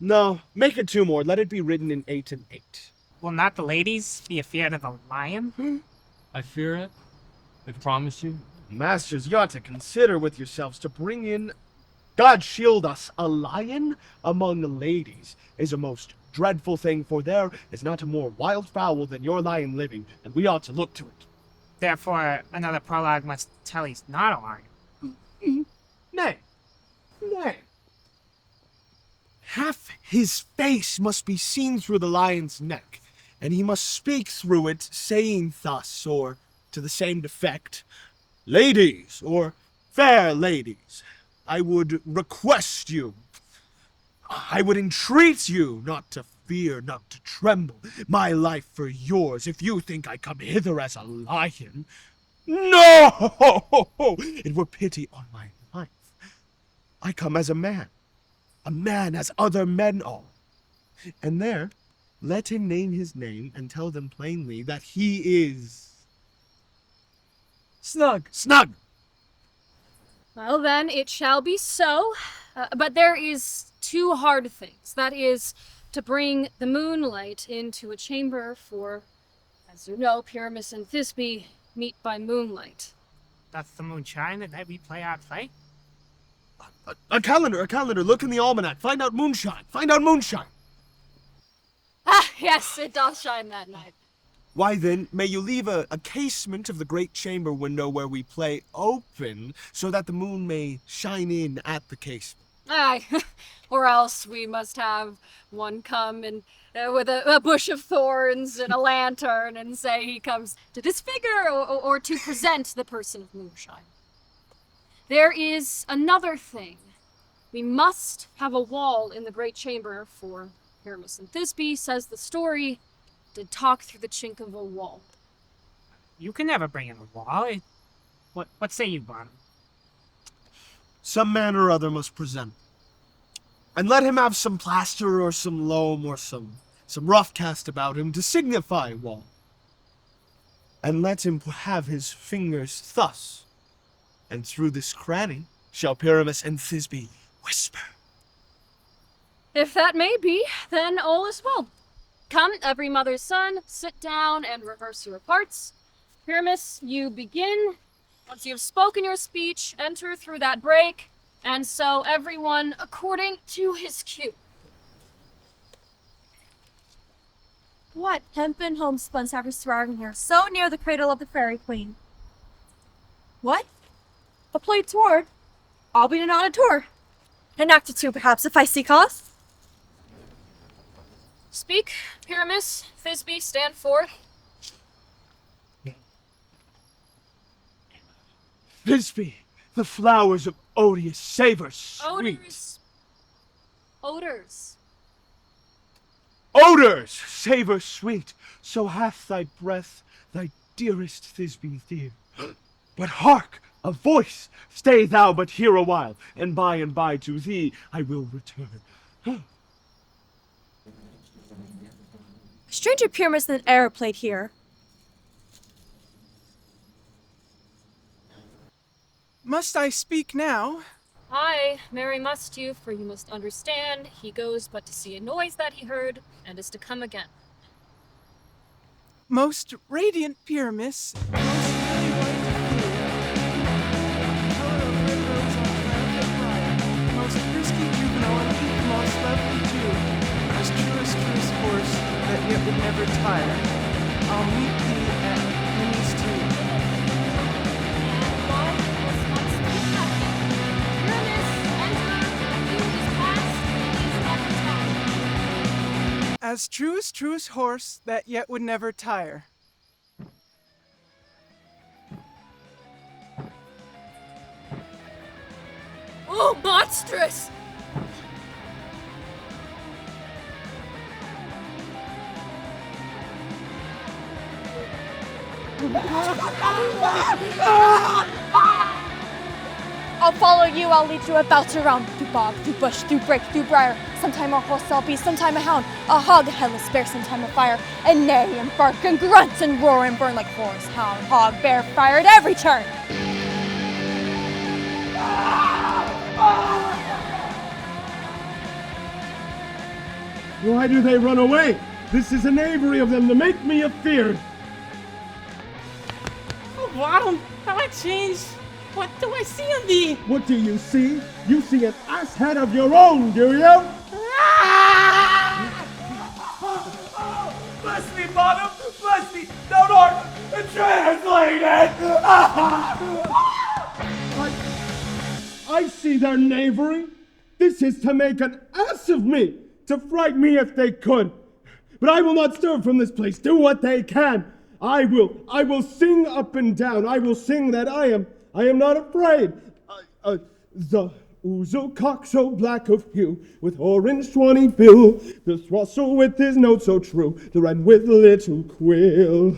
No, make it 2 more. Let it be written in 8 and 8. Will not the ladies be afeard of the lion? I fear it. I promise you. Masters, you ought to consider with yourselves to bring in, God shield us, a lion among the ladies is a most dreadful thing, for there is not a more wild fowl than your lion living, and we ought to look to it. Therefore, another prologue must tell he's not a lion. Nay. Half his face must be seen through the lion's neck, and he must speak through it, saying thus, or to the same effect, "Ladies, or fair ladies, I would request you, I would entreat you not to fear, not to tremble, my life for yours, if you think I come hither as a lion. No! It were pity on my life. I come as a man as other men are. And there, let him name his name and tell them plainly that he is... Snug. Well, then, it shall be so. But there is 2 hard things. That is, to bring the moonlight into a chamber for, as you know, Pyramus and Thisbe meet by moonlight. Doth the moon shine the night we play our play? A calendar. Look in the almanac. Find out moonshine. Ah, yes, it doth shine that night. Why then, may you leave a casement of the great chamber window where we play open, so that the moon may shine in at the casement. Aye, or else we must have one come and with a bush of thorns and a lantern and say he comes to disfigure or to present the person of moonshine. There is another thing. We must have a wall in the great chamber, for Pyramus and Thisbe, says the story, did talk through the chink of a wall. You can never bring in a wall. What say you, Bottom? Some man or other must present. And let him have some plaster or some loam or some rough cast about him to signify wall. And let him have his fingers thus. And through this cranny shall Pyramus and Thisbe whisper. If that may be, then all is well. Come, every mother's son, sit down and rehearse your parts. Pyramus, you begin. Once you have spoken your speech, enter through that break, and so everyone according to his cue. What hempen homespuns have you thriving here, so near the cradle of the fairy queen? What? A play toward? I'll be on a tour. An act or two, perhaps, if I see cause. Speak, Pyramus, Thisbe, stand forth. Thisbe, the flowers of odious savor sweet. Odors. Odors savor sweet, so hath thy breath, thy dearest Thisbe dear. But hark, a voice! Stay thou but here a while, and by to thee I will return. Stranger Pyramus than e'er played here. Must I speak now? Aye, marry must you, for you must understand, he goes but to see a noise that he heard, and is to come again. Most radiant Pyramus, most frisky juvenile and the most lovely too, as truest horse that yet would never tire. I'll meet thee at Minnie's tomb. As truest horse that yet would never tire. Oh, monstrous! I'll follow you, I'll lead you about around, through bog, through bush, through brake, through briar. Sometime a horse I'll be, sometime a hound, a hog, a headless bear, sometime a fire, and neigh and bark and grunt and roar and burn like horse, hound, hog, bear, fire at every turn. Why do they run away? This is an knavery of them to make me afeard. Oh, Bottom, have I changed? What do I see on thee? What do you see? You see an ass head of your own, do you? Bless me, Bottom! Bless me! Thou art translated! I see their knavery. This is to make an ass of me, to fright me if they could. But I will not stir from this place, do what they can. I will sing up and down. I will sing that I am not afraid. The ouzel cock so black of hue, with orange tawny bill, the throstle with his note so true, the wren with little quill.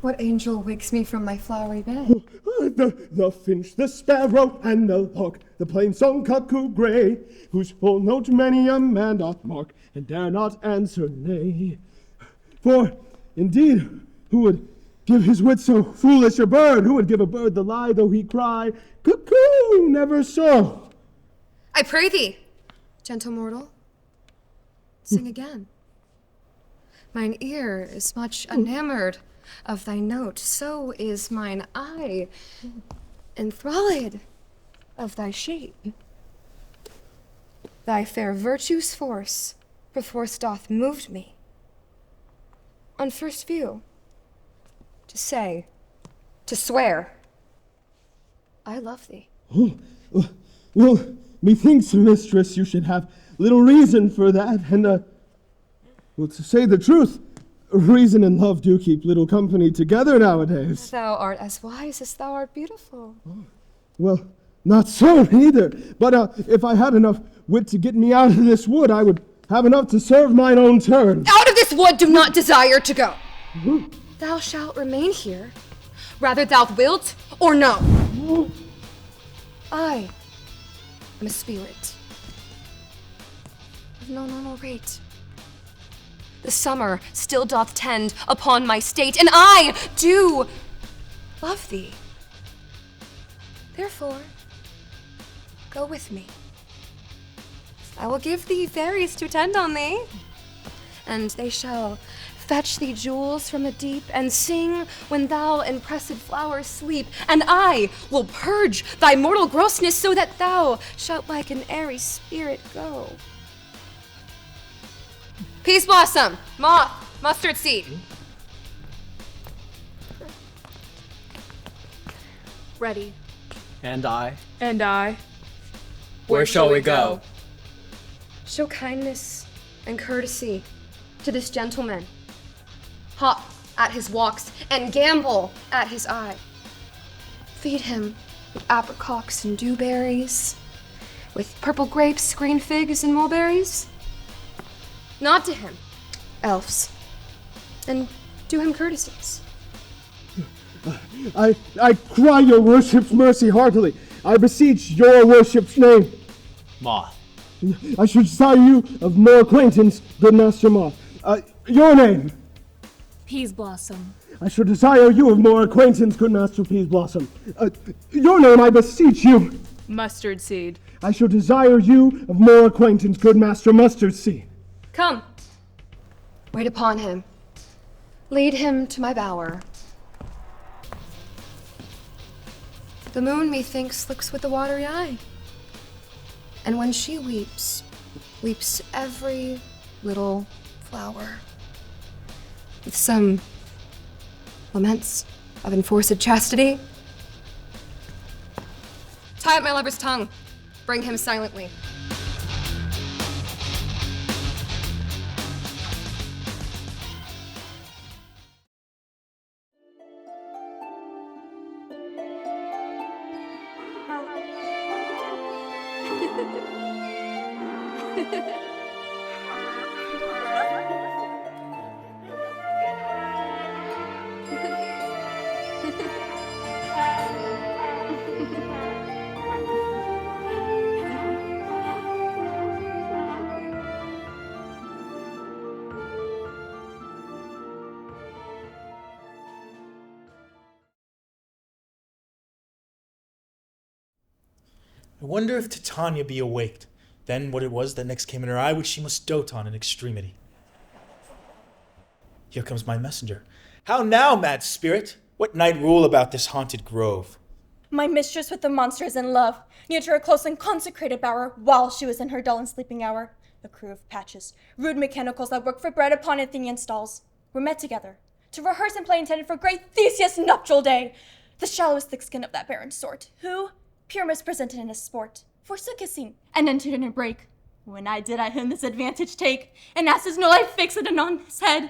What angel wakes me from my flowery bed? The finch, the sparrow, and the lark, the plain song cuckoo gray, whose full note many a man doth mark, and dare not answer nay. For, indeed, who would give his wit so foolish a bird? Who would give a bird the lie, though he cry, cuckoo, never so? I pray thee, gentle mortal, sing again. Mine ear is much enamored of thy note, so is mine eye enthralled of thy shape. Thy fair virtue's force perforce doth move me, on first view, to say, to swear, I love thee. Well, methinks, mistress, you should have little reason for that, and, well, to say the truth, reason and love do keep little company together nowadays. Thou art as wise as thou art beautiful. Well, not so either, but if I had enough wit to get me out of this wood, I would have enough to serve mine own turn. Out of this wood do not desire to go. Thou shalt remain here, rather thou wilt or no. I am a spirit of no normal rate. The summer still doth tend upon my state, and I do love thee. Therefore, go with me. I will give thee fairies to tend on thee, and they shall fetch thee jewels from the deep and sing when thou in pressed flowers sleep, and I will purge thy mortal grossness so that thou shalt like an airy spirit go. Peace blossom, moth, mustard seed. Ready. And I. And I. Where shall we go? Show kindness and courtesy to this gentleman. Hop at his walks and gambol at his eye. Feed him with apricots and dewberries, with purple grapes, green figs, and mulberries. Nod to him, elves, and do him courtesies. I cry your worship's mercy heartily. I beseech your worship's name. Moth. I should desire you of more acquaintance, good Master Moth. Your name? Peas Blossom. I should desire you of more acquaintance, good Master Peas Blossom. Your name, I beseech you. Mustard Seed. I shall desire you of more acquaintance, good Master Mustard Seed. Come, wait upon him. Lead him to my bower. The moon, methinks, looks with a watery eye. And when she weeps, weeps every little flower. With some laments of enforced chastity. Tie up my lover's tongue. Bring him silently. I wonder if Titania be awaked, then what it was that next came in her eye which she must dote on in extremity. Here comes my messenger. How now, mad spirit? What night rule about this haunted grove? My mistress with the monster is in love, near to her close and consecrated bower, while she was in her dull and sleeping hour. A crew of patches, rude mechanicals that work for bread upon Athenian stalls, were met together, to rehearse and play intended for great Theseus' nuptial day. The shallowest thick skin of that barren sort, who, Pyramus presented in his sport, forsook his scene, and entered in a break. When I did him this advantage take, and asked his no life fixed anon his head.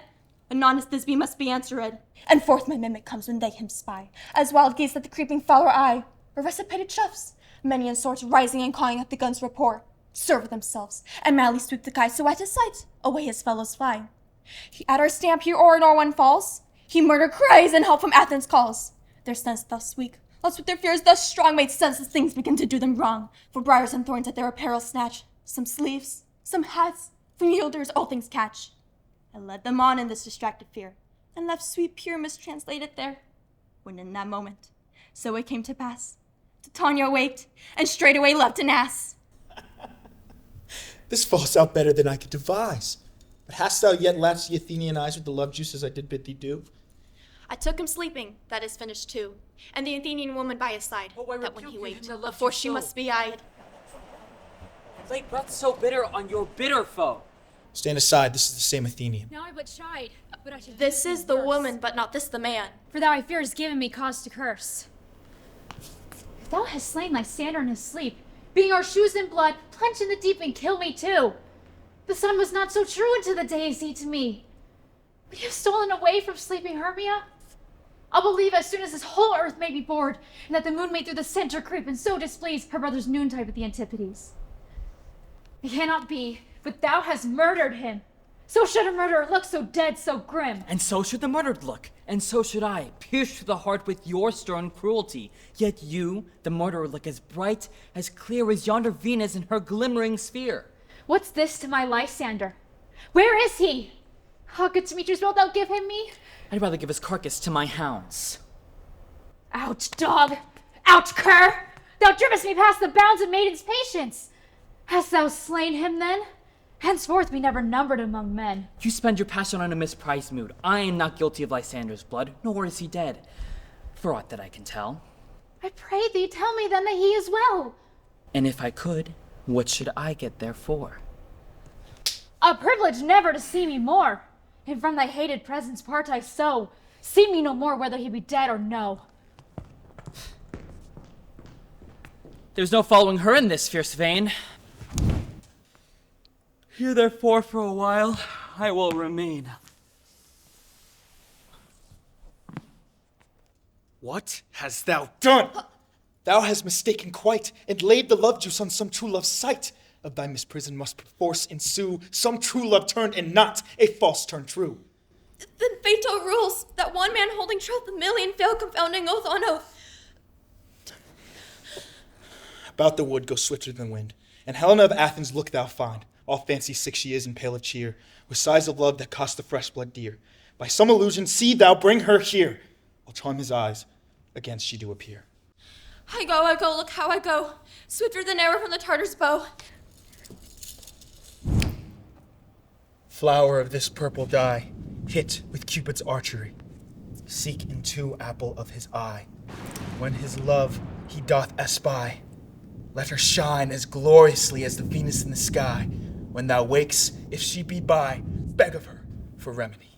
Anon as Thisbe must be answered, and forth my mimic comes when they him spy, as wild geese at the creeping fowler eye, or recipated chuffs, many in sorts rising and cawing at the gun's rapport, serve themselves, and madly sweep the kite, so at his sight, away his fellows fly. He at our stamp here o'er nor one falls, he murder cries and help from Athens calls. Their sense thus weak, else with their fears thus strong, made senseless things begin to do them wrong, for briars and thorns at their apparel snatch, some sleeves, some hats, from yielders all things catch. I led them on in this distracted fear, and left sweet Pyramus translated there. When in that moment, so it came to pass, Titania waked, and straightway left an ass. This falls out better than I could devise. But hast thou yet latched the Athenian eyes with the love juice as I did bid thee do? I took him sleeping, that is finished too, and the Athenian woman by his side, that when he waked, before she must be eyed. Lay breath so bitter on your bitter foe. Stand aside, this is the same Athenian. Now I but chide, but I should. This is the woman, but not this the man. For thou I fear has given me cause to curse. If thou hast slain thy stander in his sleep, being our shoes in blood, plunge in the deep and kill me too. The sun was not so true unto the deity to me. But you've stolen away from sleeping Hermia? I'll believe as soon as this whole earth may be bored, and that the moon may through the center creep and so displease her brother's noontide with the antipodes. It cannot be, but thou hast murdered him. So should a murderer look, so dead, so grim. And so should the murdered look, and so should I, pierced to the heart with your stern cruelty. Yet you, the murderer, look as bright, as clear as yonder Venus in her glimmering sphere. What's this to my Lysander? Where is he? How good Demetrius wilt thou give him me? I'd rather give his carcass to my hounds. Out, dog! Out, cur! Thou drivest me past the bounds of maiden's patience. Hast thou slain him then? Henceforth be never numbered among men. You spend your passion on a misprized mood. I am not guilty of Lysander's blood, nor is he dead, for aught that I can tell. I pray thee, tell me then that he is well. And if I could, what should I get therefore? A privilege never to see me more. And from thy hated presence part I so. See me no more whether he be dead or no. There's no following her in this fierce vein. Here therefore for a while I will remain. What hast thou done? Thou hast mistaken quite, and laid the love juice on some true love's sight. Of thy misprison must perforce ensue some true love turned, and not a false turned true. Then fatal rules, that one man holding troth, a million fail confounding oath on oath. About the wood go swifter than wind, and Helena of Athens look thou find. All fancy sick she is and pale of cheer, with sighs of love that cost the fresh blood dear. By some illusion see thou bring her here. I'll charm his eyes, against she do appear. I go, look how I go, swifter than arrow from the Tartar's bow. Flower of this purple dye, hit with Cupid's archery, seek into apple of his eye. When his love he doth espy, let her shine as gloriously as the Venus in the sky. When thou wakes, if she be by, beg of her for remedy.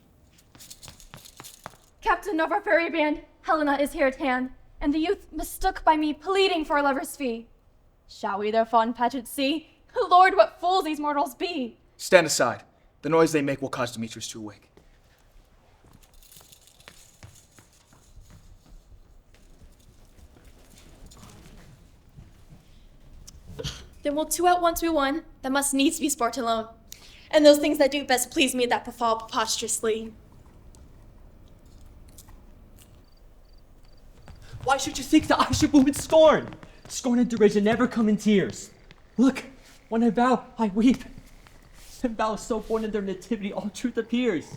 Captain of our fairy band, Helena is here at hand, and the youth mistook by me pleading for a lover's fee. Shall we their fond pageant see? Lord, what fools these mortals be! Stand aside. The noise they make will cause Demetrius to awake. Then will two at once be one, that must needs be sport alone. And those things that do best please me that befall preposterously. Why should you think that I should woo with scorn? Scorn and derision never come in tears. Look, when I vow, I weep. And vows so born in their nativity, all truth appears.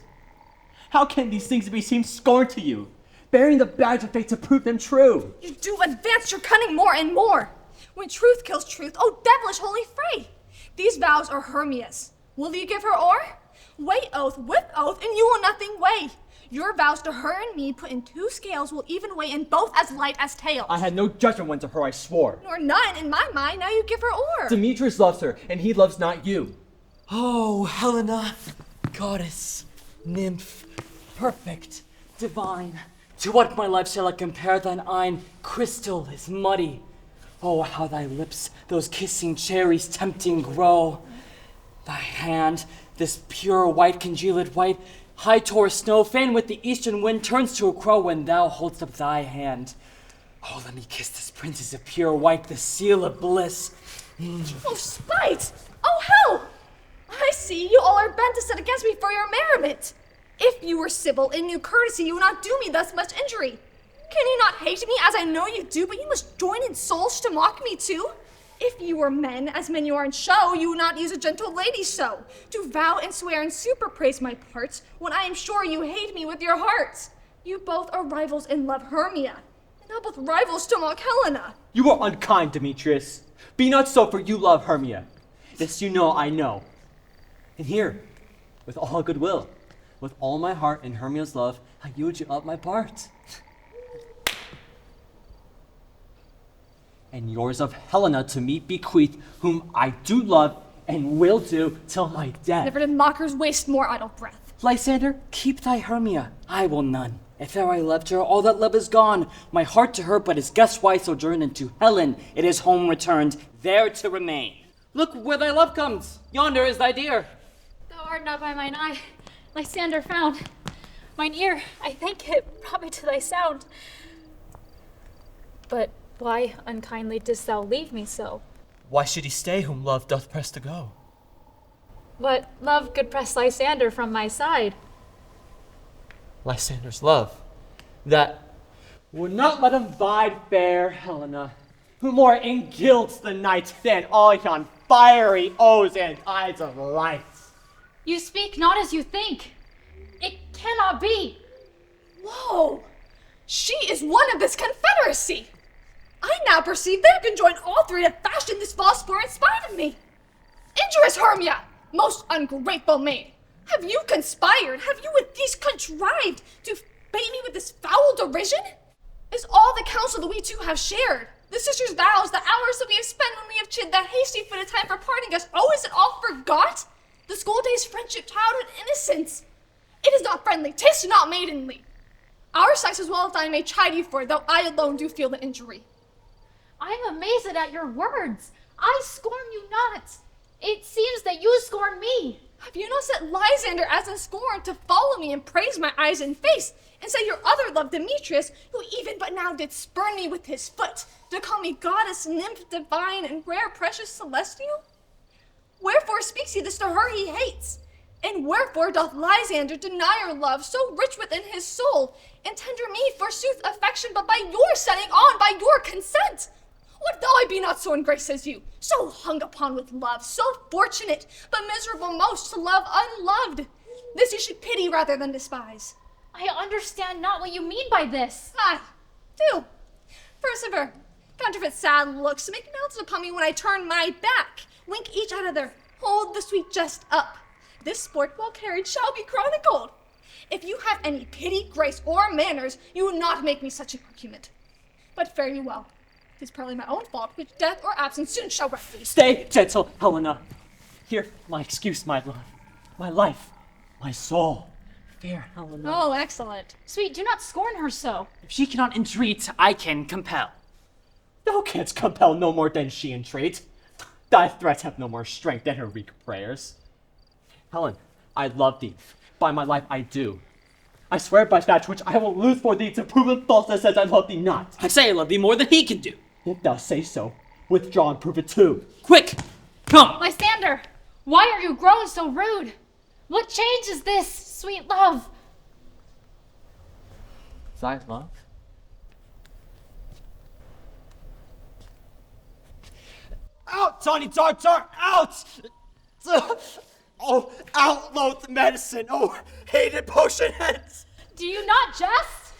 How can these things be seem scorn to you, bearing the badge of fate to prove them true? You do advance your cunning more and more. When truth kills truth, oh devilish holy fray! These vows are Hermia's. Will you give her o'er? Weigh oath with oath, and you will nothing weigh. Your vows to her and me put in two scales will even weigh in both as light as tails. I had no judgment when to her I swore. Nor none in my mind, now you give her o'er. Demetrius loves her, and he loves not you. Oh, Helena, goddess, nymph, perfect, divine. To what, my life, shall I compare thine eyne? Crystal is muddy. Oh, how thy lips, those kissing cherries tempting grow. Thy hand, this pure white, congealed white, high tore snow, fain with the eastern wind, turns to a crow when thou holdst up thy hand. Oh, let me kiss this princess of pure white, the seal of bliss. Oh, spite! Oh, hell! I see you all are bent to set against me for your merriment. If you were civil and knew courtesy, you would not do me thus much injury. Can you not hate me, as I know you do, but you must join in souls to mock me too? If you were men, as men you are in show, you would not use a gentle lady so, to vow and swear and super praise my parts, when I am sure you hate me with your hearts. You both are rivals in love, Hermia, and now both rivals to mock Helena. You are unkind, Demetrius. Be not so, for you love Hermia. This you know I know. And here, with all goodwill, with all my heart in Hermia's love, I yield you up my part. And yours of Helena to me bequeath, whom I do love and will do till my death. Never did mockers waste more idle breath. Lysander, keep thy Hermia, I will none. If e'er I left her, all that love is gone. My heart to her but is guest-wise sojourned, and to Helen it is home returned, there to remain. Look where thy love comes. Yonder is thy dear. Thou art not by mine eye, Lysander found. Mine ear, I thank it, brought me to thy sound. But why unkindly didst thou leave me so? Why should he stay whom love doth press to go? What love could press Lysander from my side? Lysander's love, that would not let him bide fair Helena, who more engilds the night than all yon fiery O's and eyes of light. You speak not as you think. It cannot be. Whoa! She is one of this confederacy! I now perceive they can join all three to fashion this false sport in spite of me. Injurious Hermia, most ungrateful maid! Have you conspired? Have you with these contrived to bait me with this foul derision? Is all the counsel that we two have shared, the sisters' vows, the hours that we have spent when we have chid, the hasty-footed time for parting us, oh, is it all forgot? The school days, friendship, childhood, innocence. It is not friendly, 'tis not maidenly. Our sex as well as I may chide you for, though I alone do feel the injury. I am amazed at your words. I scorn you not. It seems that you scorn me. Have you not set Lysander as in scorn to follow me and praise my eyes and face, and say your other love Demetrius, who even but now did spurn me with his foot, to call me goddess, nymph, divine, and rare, precious, celestial? Wherefore speaks he this to her he hates? And wherefore doth Lysander deny her love so rich within his soul, and tender me forsooth affection, but by your setting on, by your consent? What though I be not so in grace as you, so hung upon with love, so fortunate, but miserable most to love unloved? This you should pity rather than despise. I understand not what you mean by this. Do. Persevere. Counterfeit sad looks, make mouths upon me when I turn my back. Wink each other. Hold the sweet jest up. This sport well carried shall be chronicled. If you have any pity, grace, or manners, you will not make me such an argument. But fare you well. 'Tis partly my own fault, which death or absence soon shall rectify. Stay, gentle Helena. Hear my excuse, my love, my life, my soul. Fair Helena. Oh, excellent. Sweet, do not scorn her so. If she cannot entreat, I can compel. Thou canst compel no more than she entreat. Thy threats have no more strength than her weak prayers. Helen, I love thee. By my life I do. I swear by that which I will lose for thee to prove in falseness as I love thee not. I say I love thee more than he can do. If thou say so, withdraw and prove it too. Quick, come! Lysander, why are you grown so rude? What change is this, sweet love? Thy love? Out, Tawny Tartar, out! Oh, out, loathed medicine! Oh, hated potion heads! Do you not jest?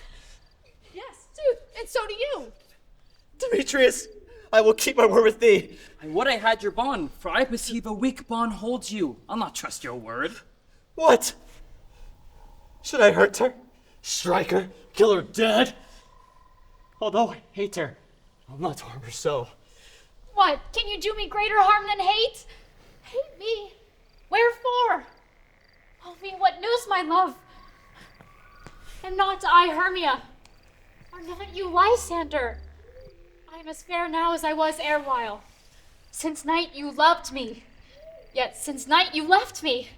Yes, do, and so do you. Demetrius, I will keep my word with thee. I would I had your bond, for I perceive a weak bond holds you. I'll not trust your word. What? Should I hurt her? Strike her? Kill her dead? Although I hate her, I'll not harm her so. What, can you do me greater harm than hate? Hate me? Wherefore? Oh me, what news, my love? Am not I Hermia? Are not you Lysander? I am as fair now as I was erewhile. Since night you loved me, yet since night you left me.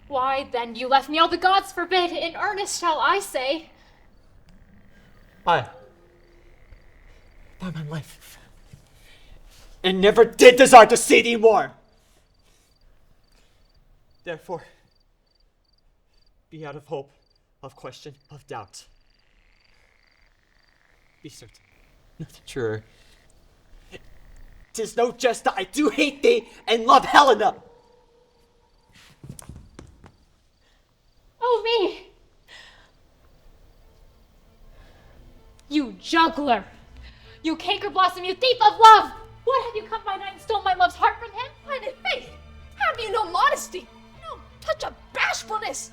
Why, then you left me, all the gods forbid, in earnest shall I say. By my life, and never did desire to see thee more. Therefore, be out of hope, of question, of doubt. Be certain, nothing truer. 'Tis no jest that I do hate thee and love Helena. Oh me! You juggler! You canker blossom, you thief of love! What, have you come by night and stole my love's heart from him? Blinded faith! Have you no modesty? No touch of bashfulness?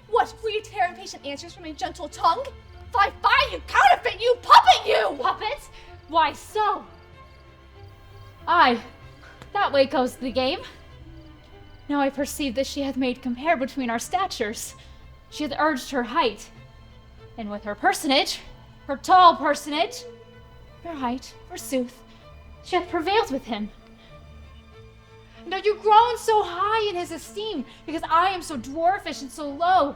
What, will you tear impatient answers from a gentle tongue? Fly, you counterfeit, you puppet, you! Puppet? Why so? Aye, that way goes the game. Now I perceive that she hath made compare between our statures. She hath urged her height. And with her personage, her tall personage, her height, forsooth, she hath prevailed with him. And are you grown so high in his esteem, because I am so dwarfish and so low?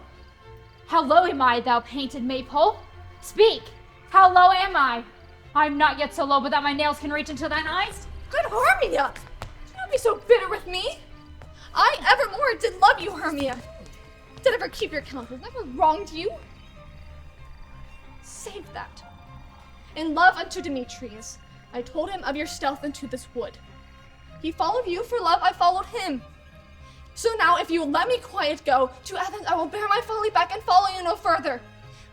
How low am I, thou painted maypole? Speak! How low am I? I am not yet so low but that my nails can reach into thine eyes. Good Hermia! Do not be so bitter with me. I evermore did love you, Hermia. Did ever keep your counsel, never wronged you. Save that. In love unto Demetrius, I told him of your stealth into this wood. He followed you for love, I followed him. So now, if you will let me quiet go, to Athens I will bear my folly back and follow you no further.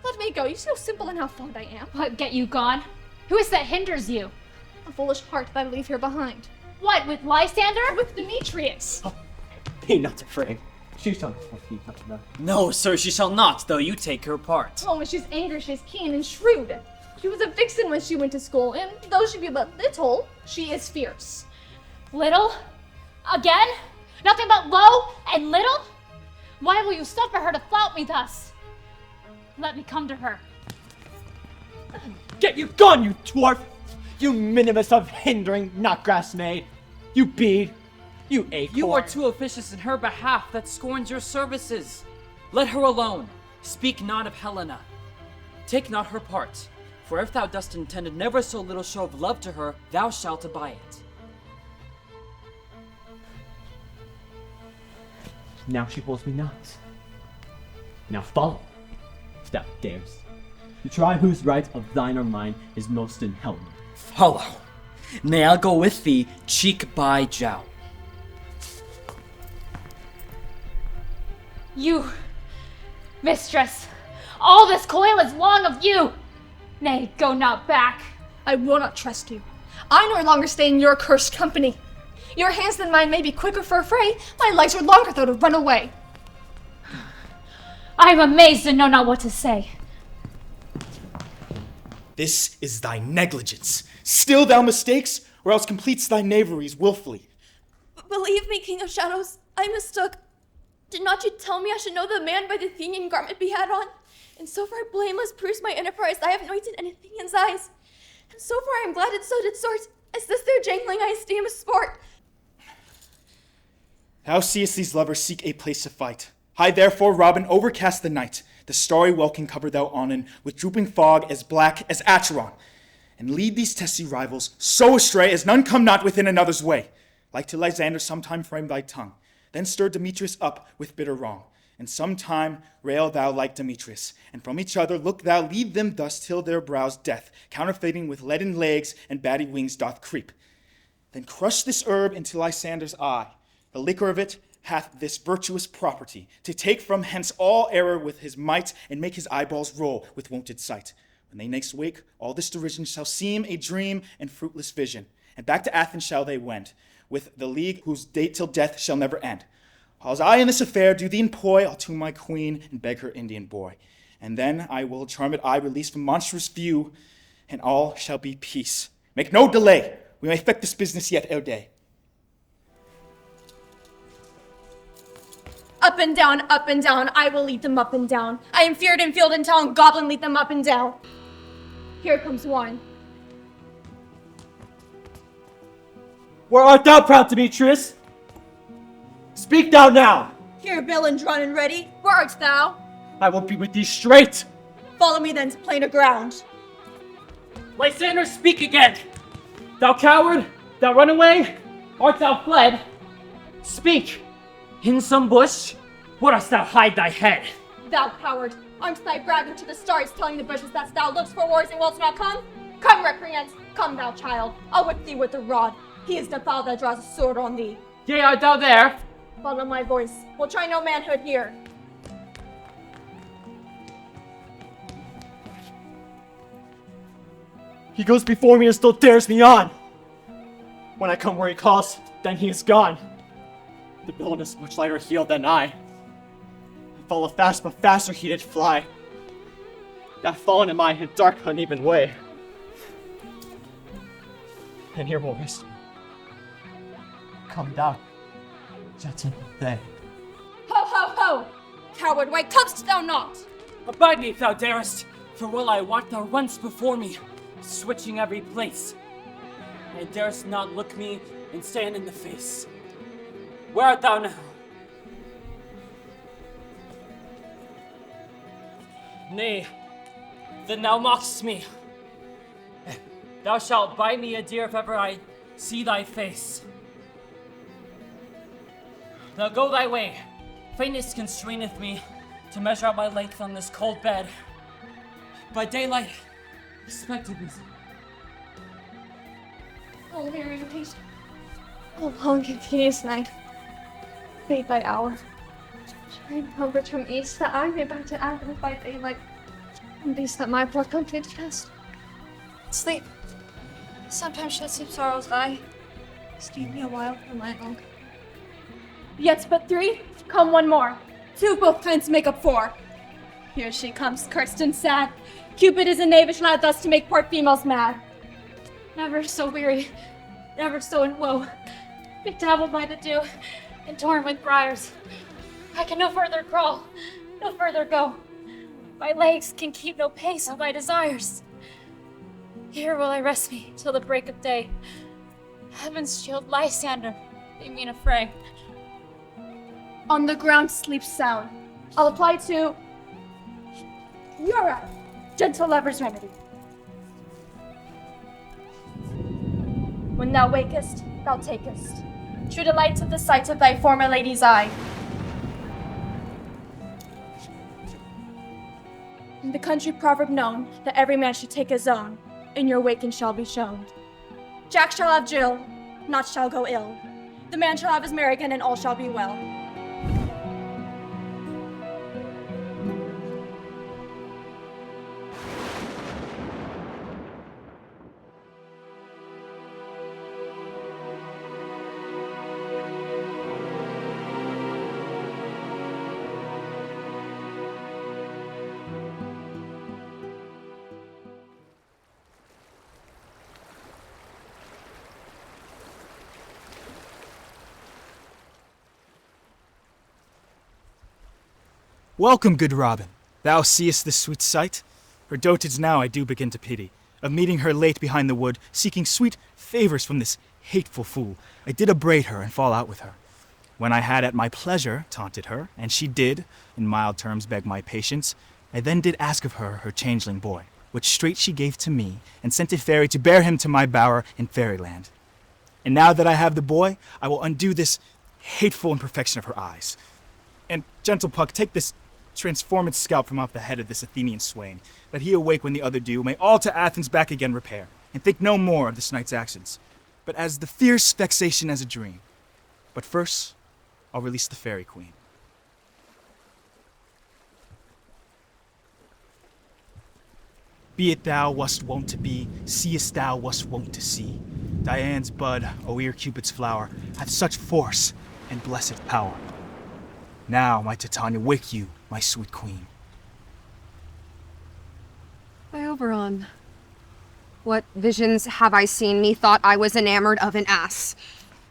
Let me go, you see how simple and how fond I am. What, get you gone? Who is that hinders you? A foolish heart that I leave here behind. What, with Lysander? With Demetrius. Be not afraid. She shall not. No, sir, she shall not, though you take her part. Oh, when she's angry, she's keen and shrewd. She was a vixen when she went to school, and though she be but little, she is fierce. Little? Again? Nothing but low and little? Why will you suffer her to flout me thus? Let me come to her. Get you gone, you dwarf! You minimus of hindering, not grass maid! You bead! You acorn! You are too officious in her behalf that scorns your services. Let her alone. Speak not of Helena. Take not her part, for if thou dost intend never so little show of love to her, thou shalt abide it. Now she holds me not. Now follow, if thou darest, to try whose right of thine or mine is most in Helena. Follow. Nay, I'll go with thee, cheek by jowl. You, mistress, all this coil is long of you. Nay, go not back. I will not trust you. I no longer stay in your cursed company. Your hands than mine may be quicker for a fray. My legs are longer though to run away. I am amazed and know not what to say. This is thy negligence. Still thou mistakes, or else completes thy knaveries willfully. Believe me, King of Shadows, I mistook. Did not you tell me I should know the man by the Athenian garment he had on? And so far blameless proves my enterprise. I have anointed an Athenian's eyes. And so far I am glad it so did sort, as this their jangling I esteem a sport. Thou seest these lovers seek a place to fight. Hide therefore, Robin, overcast the night. The starry welkin cover thou Onan with drooping fog as black as Acheron. And lead these testy rivals so astray as none come not within another's way. Like to Lysander sometime frame thy tongue. Then stir Demetrius up with bitter wrong. And sometime rail thou like Demetrius. And from each other look thou lead them thus till their brows death, counterfeiting with leaden legs and batty wings doth creep. Then crush this herb into Lysander's eye. The liquor of it hath this virtuous property, to take from hence all error with his might, and make his eyeballs roll with wonted sight. When they next wake, all this derision shall seem a dream and fruitless vision. And back to Athens shall they wend, with the league whose date till death shall never end. Whiles I in this affair do thee employ, I'll to my queen and beg her Indian boy. And then I will charmed eye release from monstrous view, and all shall be peace. Make no delay, we may effect this business yet ere day. Up and down, I will lead them up and down. I am feared in field and town, goblin lead them up and down. Here comes one. Where art thou, proud Demetrius? Speak thou now! Here, bill and drawn and ready. Where art thou? I will be with thee straight! Follow me then to plainer ground. Lysander, speak again! Thou coward! Thou runaway! Art thou fled? Speak! In some bush? Wouldst thou hide thy head? Thou coward, aren't thy bragging to the stars, telling the bushes that thou lookst for wars and wilt not come? Come, recreant, come thou child, I'll whip thee with the rod. He is the fowl that draws a sword on thee. Yea, art thou there? Follow my voice, we'll try no manhood here. He goes before me and still dares me on. When I come where he calls, then he is gone. The villain is much lighter heeled than I follow fast, but faster he did fly. That fallen in my dark, uneven way. And here will rest me. Come down, gentle thing. Ho, ho, ho! Coward, why comest thou not? Abide me if thou darest. For well I wot thou runs before me, switching every place. I darest not look me and stand in the face. Where art thou now? Nay, then thou mockst me. Thou shalt bite me a deer if ever I see thy face. Now go thy way. Faintness constraineth me to measure out my length on this cold bed. By daylight, expected this. Oh, weary and patient. Oh, long and tedious night. Fade by hour. Shine comfort from east that I may back to Advent by daylight. And these that my poor comfort test. Sleep. Sometimes shall sleep sorrow's eye. Stay me a while from my own. Yet but 3? Come one more. 2 both kinds make up 4. Here she comes, cursed and sad. Cupid is a knavish lad thus to make poor females mad. Never so weary, never so in woe, bedabbled by the dew, and torn with briars. I can no further crawl, no further go. My legs can keep no pace of my desires. Here will I rest me till the break of day. Heaven's shield Lysander, they mean a fray. On the ground sleep sound. I'll apply to your eye, gentle lover's remedy. When thou wakest, thou takest true delight of the sight of thy former lady's eye. In the country proverb known that every man should take his own, in your waking shall be shown. Jack shall have Jill, naught shall go ill. The man shall have his mare again, and all shall be well. Welcome, good Robin. Thou seest this sweet sight? Her dotage now I do begin to pity, of meeting her late behind the wood, seeking sweet favors from this hateful fool. I did upbraid her and fall out with her. When I had at my pleasure taunted her, and she did, in mild terms, beg my patience, I then did ask of her changeling boy, which straight she gave to me, and sent a fairy to bear him to my bower in fairyland. And now that I have the boy, I will undo this hateful imperfection of her eyes. And, gentle Puck, take this transformed scalp from off the head of this Athenian swain, that he awake when the other do, may all to Athens back again repair, and think no more of this night's actions, but as the fierce vexation as a dream. But first, I'll release the fairy queen. Be it thou wast wont to be, seest thou wast wont to see. Dian's bud, Oer Cupid's flower, hath such force and blessed power. Now, my Titania, wake you, my sweet queen. My Oberon, what visions have I seen? Methought I was enamored of an ass.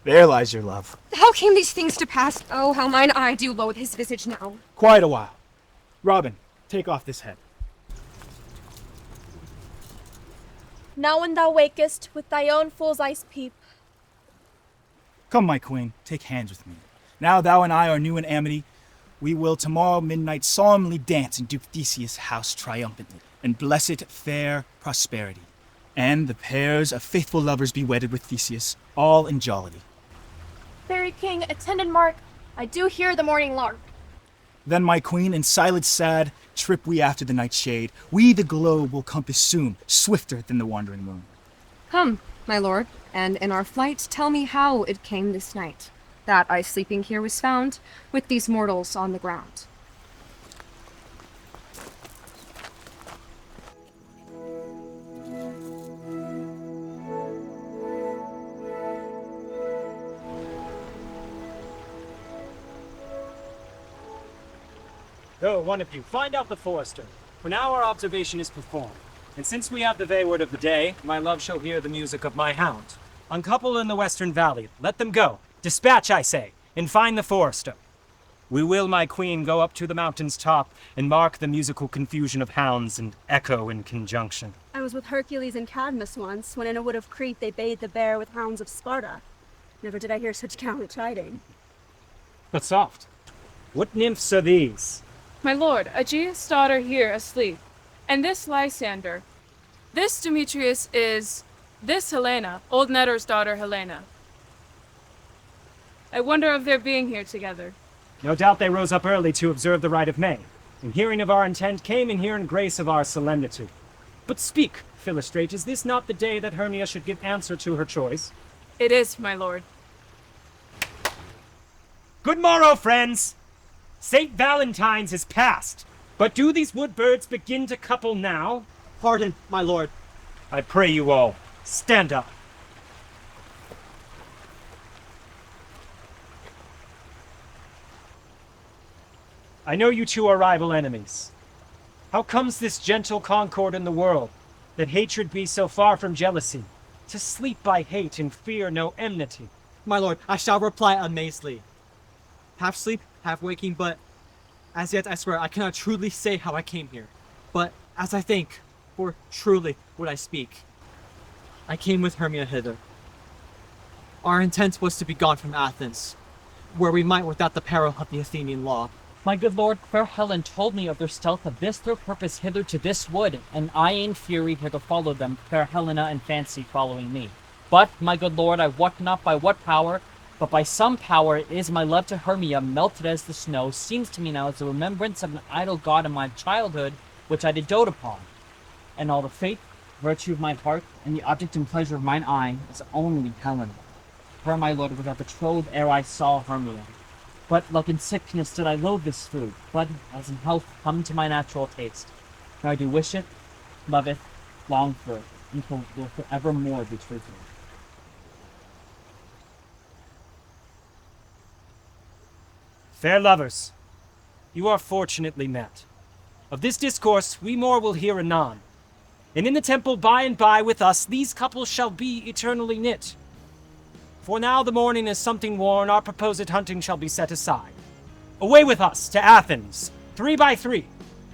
There lies your love. How came these things to pass? Oh, how mine eye do loathe his visage now. Quiet a while. Robin, take off this head. Now when thou wakest, with thy own fool's eyes peep. Come, my queen, take hands with me. Now thou and I are new in amity. We will tomorrow midnight solemnly dance in Duke Theseus' house triumphantly, in blessed fair prosperity. And the pairs of faithful lovers be wedded with Theseus, all in jollity. Fairy king, attendant mark, I do hear the morning lark. Then, my queen, in silence sad, trip we after the night's shade. We the globe will compass soon, swifter than the wandering moon. Come, my lord, and in our flight tell me how it came this night, that I sleeping here was found, with these mortals on the ground. Go, one of you, find out the forester, for now our observation is performed. And since we have the wayward of the day, my love shall hear the music of my hound. Uncouple in the western valley, let them go. Dispatch, I say, and find the forester. We will, my queen, go up to the mountain's top and mark the musical confusion of hounds and echo in conjunction. I was with Hercules and Cadmus once, when in a wood of Crete they bade the bear with hounds of Sparta. Never did I hear such gallant chiding. But soft. What nymphs are these? My lord, Aegeus' daughter here asleep, and this Lysander. This Demetrius is... this Helena, old Netter's daughter Helena. I wonder of their being here together. No doubt they rose up early to observe the rite of May, and hearing of our intent came in here in grace of our solemnity. But speak, Philostrate, is this not the day that Hermia should give answer to her choice? It is, my lord. Good morrow, friends! St. Valentine's is past, but do these wood birds begin to couple now? Pardon, my lord. I pray you all, stand up. I know you two are rival enemies. How comes this gentle concord in the world, that hatred be so far from jealousy, to sleep by hate and fear no enmity? My lord, I shall reply amazedly. Half sleep, half waking, but as yet I swear I cannot truly say how I came here. But as I think, for truly would I speak, I came with Hermia hither. Our intent was to be gone from Athens, where we might without the peril of the Athenian law. My good lord, fair Helen told me of their stealth of this their purpose hither to this wood, and I in fury here to follow them, fair Helena and Fancy following me. But, my good lord, I wot not by what power, but by some power is my love to Hermia melted as the snow, seems to me now as the remembrance of an idol god in my childhood, which I did dote upon. And all the faith, virtue of my heart, and the object and pleasure of mine eye is only Helen. Her, my lord, was our betrothed ere I saw Hermia. But like in sickness did I loathe this food, but as in health come to my natural taste. And I do wish it, love it, long for it, until it will forevermore be true to me. Fair lovers, you are fortunately met. Of this discourse we more will hear anon. And in the temple by and by with us these couples shall be eternally knit. For now the morning is something worn, our proposed hunting shall be set aside. Away with us to Athens, 3 by 3.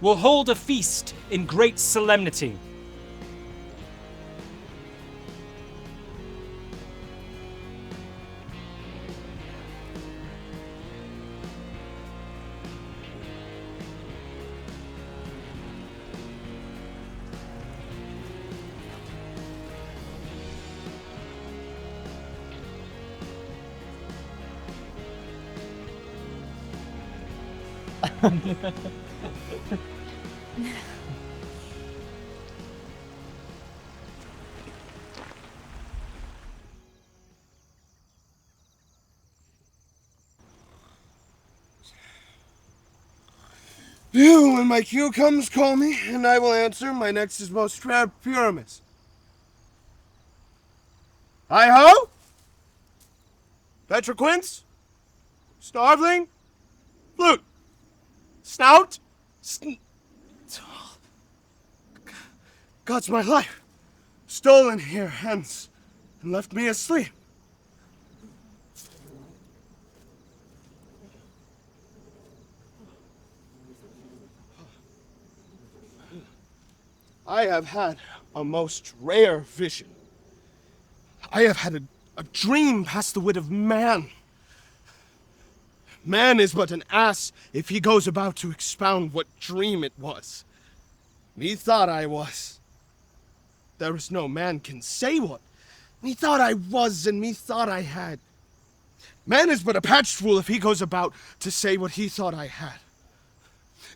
We'll hold a feast in great solemnity. You, when my cue comes, call me, and I will answer. My next is most rare Pyramus. Hi-ho! Petroquince? Starveling? Flute? Snout? God's my life. Stolen here, hence, and left me asleep. I have had a most rare vision. I have had a dream past the wit of man. Man is but an ass if he goes about to expound what dream it was. Methought I was. There is no man can say what. Methought I was, and methought I had. Man is but a patched fool if he goes about to say what he thought I had.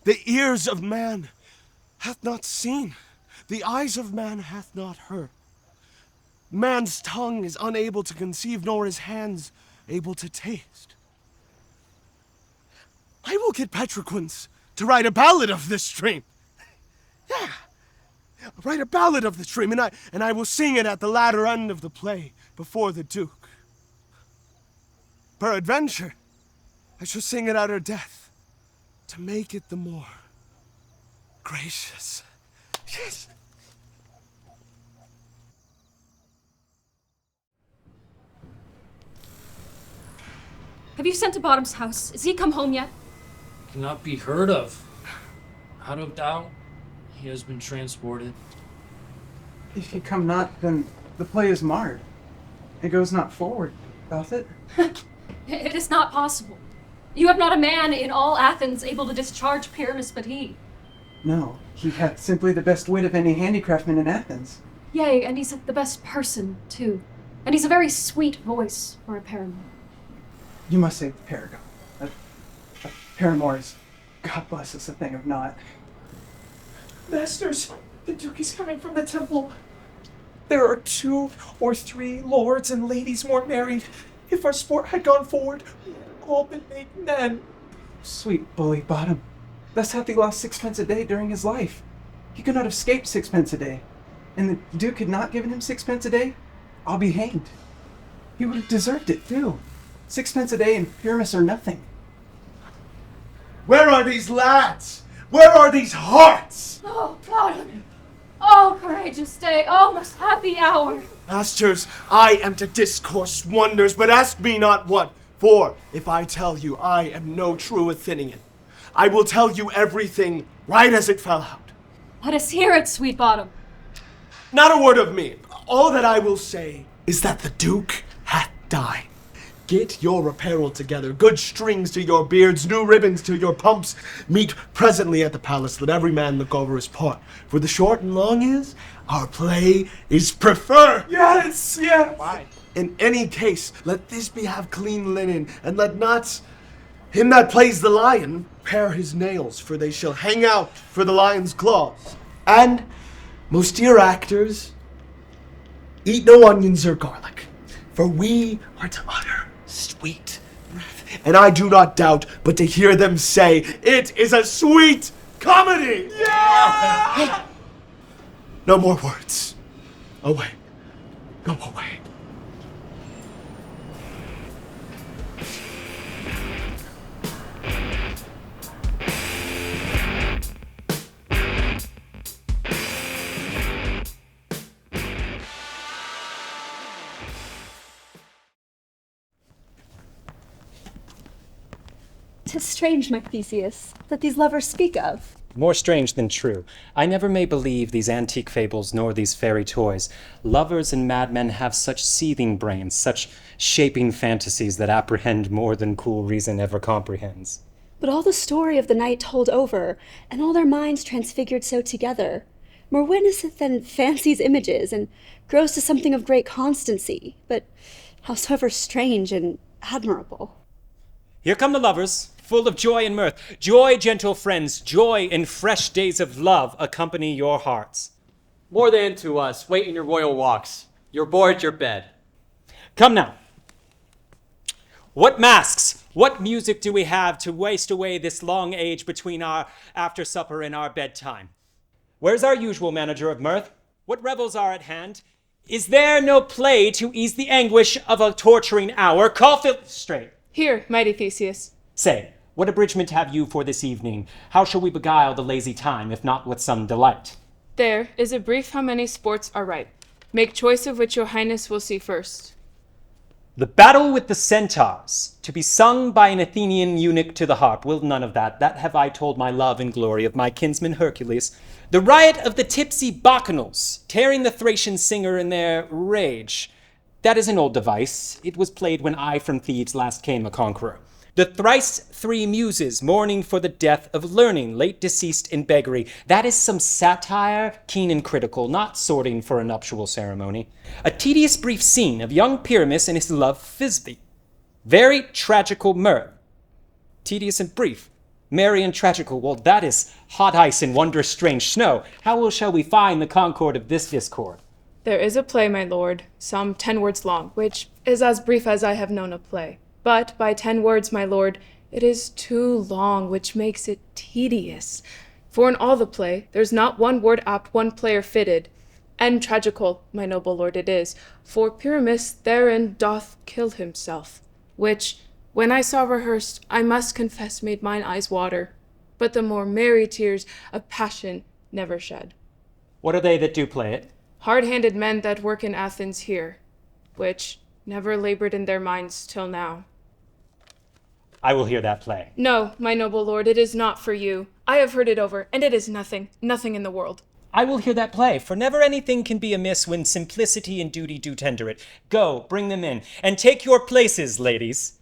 The ears of man hath not seen. The eyes of man hath not heard. Man's tongue is unable to conceive, nor his hands able to taste. I will get Petroquince to write a ballad of this dream. Yeah, write a ballad of this dream, and I will sing it at the latter end of the play before the Duke. Peradventure, I shall sing it at her death to make it the more gracious. Yes. Have you sent to Bottom's house? Is he come home yet? cannot be heard of. Out of doubt, he has been transported. If he come not, then the play is marred. It goes not forward, doth it? It is not possible. You have not a man in all Athens able to discharge Pyramus but he. No, he hath simply the best wit of any handicraftsman in Athens. Yea, and he's the best person, too. And he's a very sweet voice for a paramour. You must say the paragon. A paramour is, God bless us, a thing of naught. Masters, the Duke is coming from the temple. There are 2 or 3 lords and ladies more married. If our sport had gone forward, we had all been made men. Sweet bully bottom. Thus hath he lost 6 pence a day during his life. He could not have escaped 6 pence a day. And the Duke had not given him 6 pence a day, I'll be hanged. He would have deserved it, too. 6 pence a day and Pyramus are nothing. Where are these lads? Where are these hearts? Oh, God. Oh, courageous day. Oh, most happy hour. Masters, I am to discourse wonders, but ask me not what. For if I tell you I am no true Athenian, I will tell you everything right as it fell out. Let us hear it, sweet bottom. Not a word of me. All that I will say is that the Duke hath died. Get your apparel together, good strings to your beards, new ribbons to your pumps. Meet presently at the palace, let every man look over his part. For the short and long is, our play is preferred. Yes, yes. Why? In any case, let this be have clean linen, and let not him that plays the lion pare his nails, for they shall hang out for the lion's claws. And, most dear actors, eat no onions or garlic, for we are to utter sweet breath. And I do not doubt but to hear them say, it is a sweet comedy! Yeah! No more words. Away. Go away. "'Tis strange, my Theseus, that these lovers speak of. More strange than true. I never may believe these antique fables nor these fairy toys. Lovers and madmen have such seething brains, such shaping fantasies that apprehend more than cool reason ever comprehends. But all the story of the night told over, and all their minds transfigured so together, more witnesseth than fancy's images, and grows to something of great constancy, but howsoever strange and admirable. Here come the lovers, full of joy and mirth. Joy, gentle friends, joy in fresh days of love accompany your hearts. More than to us, wait in your royal walks. Your board, your bed. Come now. What masks, what music do we have to waste away this long age between our after supper and our bedtime? Where's our usual manager of mirth? What revels are at hand? Is there no play to ease the anguish of a torturing hour? Call straight. Here, mighty Theseus. Say, what abridgment have you for this evening? How shall we beguile the lazy time, if not with some delight? There is a brief how many sports are ripe. Make choice of which your highness will see first. The battle with the centaurs, to be sung by an Athenian eunuch to the harp. Will none of that. That have I told my love and glory of my kinsman Hercules. The riot of the tipsy bacchanals, tearing the Thracian singer in their rage. That is an old device. It was played when I from Thebes last came a conqueror. The thrice 3 muses mourning for the death of learning, late deceased in beggary. That is some satire, keen and critical, not sorting for a nuptial ceremony. A tedious brief scene of young Pyramus and his love Thisbe. Very tragical mirth. Tedious and brief. Merry and tragical. Well, that is hot ice and wondrous strange snow. How shall we find the concord of this discord? There is a play, my lord, some 10 words long, which is as brief as I have known a play. But by 10 words, my lord, it is too long, which makes it tedious. For in all the play, there's not one word apt, one player fitted. And tragical, my noble lord, it is, for Pyramus therein doth kill himself, which, when I saw rehearsed, I must confess made mine eyes water, but the more merry tears of passion never shed. What are they that do play it? Hard-handed men that work in Athens here, which never labored in their minds till now. I will hear that play. No, my noble lord, it is not for you. I have heard it over, and it is nothing in the world. I will hear that play, for never anything can be amiss when simplicity and duty do tender it. Go, bring them in, and take your places, ladies.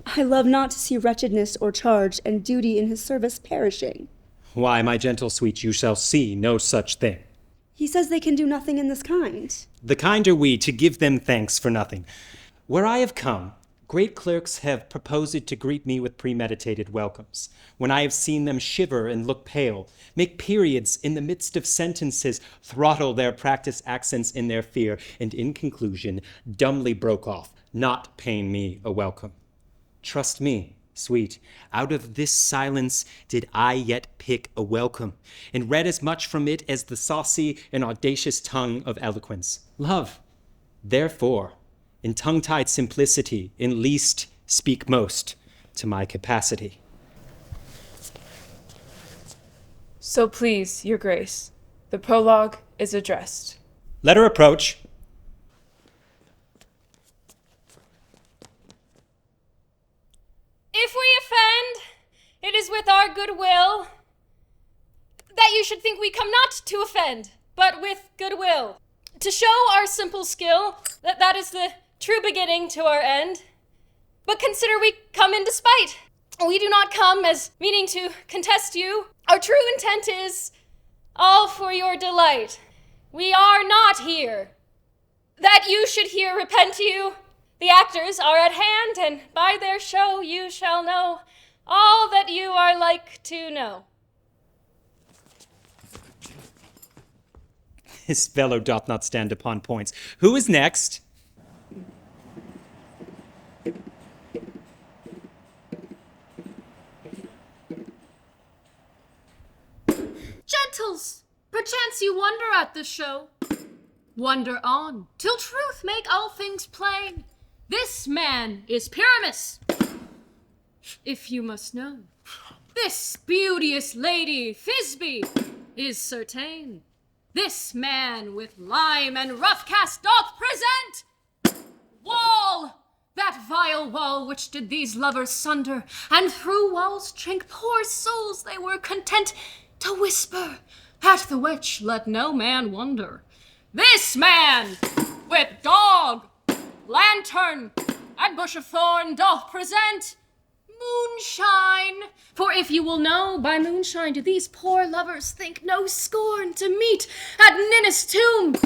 I love not to see wretchedness or charge, and duty in his service perishing. Why, my gentle sweet, you shall see no such thing. He says they can do nothing in this kind. The kind are we to give them thanks for nothing. Where I have come, great clerks have proposed to greet me with premeditated welcomes. When I have seen them shiver and look pale, make periods in the midst of sentences, throttle their practiced accents in their fear, and in conclusion, dumbly broke off, not paying me a welcome. Trust me, sweet, out of this silence did I yet pick a welcome, and read as much from it as the saucy and audacious tongue of eloquence. Love, therefore, in tongue-tied simplicity, in least speak most to my capacity. So please, your grace, the prologue is addressed. Let her approach. If we offend, it is with our good will that you should think we come not to offend, but with good will. To show our simple skill, that is the true beginning to our end. But consider we come in despite. We do not come as meaning to contest you. Our true intent is all for your delight. We are not here that you should hear repent you. The actors are at hand, and by their show you shall know all that you are like to know. This fellow doth not stand upon points. Who is next? Gentles, perchance you wonder at this show. Wonder on, till truth make all things plain. This man is Pyramus, if you must know. This beauteous lady, Thisbe, is certain. This man with lime and rough cast doth present. Wall, that vile wall which did these lovers sunder, and through wall's chink poor souls they were content to whisper, at the which let no man wonder. This man with dog, lantern, and bush of thorn doth present moonshine. For if you will know, by moonshine do these poor lovers think no scorn to meet at Ninnis' tomb,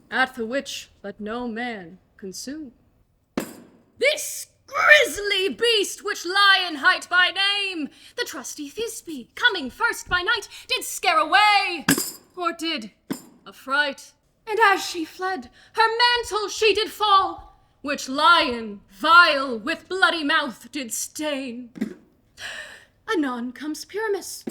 at the which let no man consume. This grisly beast which lion hight by name, the trusty Thisbe, coming first by night, did scare away, or did affright. And as she fled, her mantle she did fall, which lion vile with bloody mouth did stain. Anon comes Pyramus,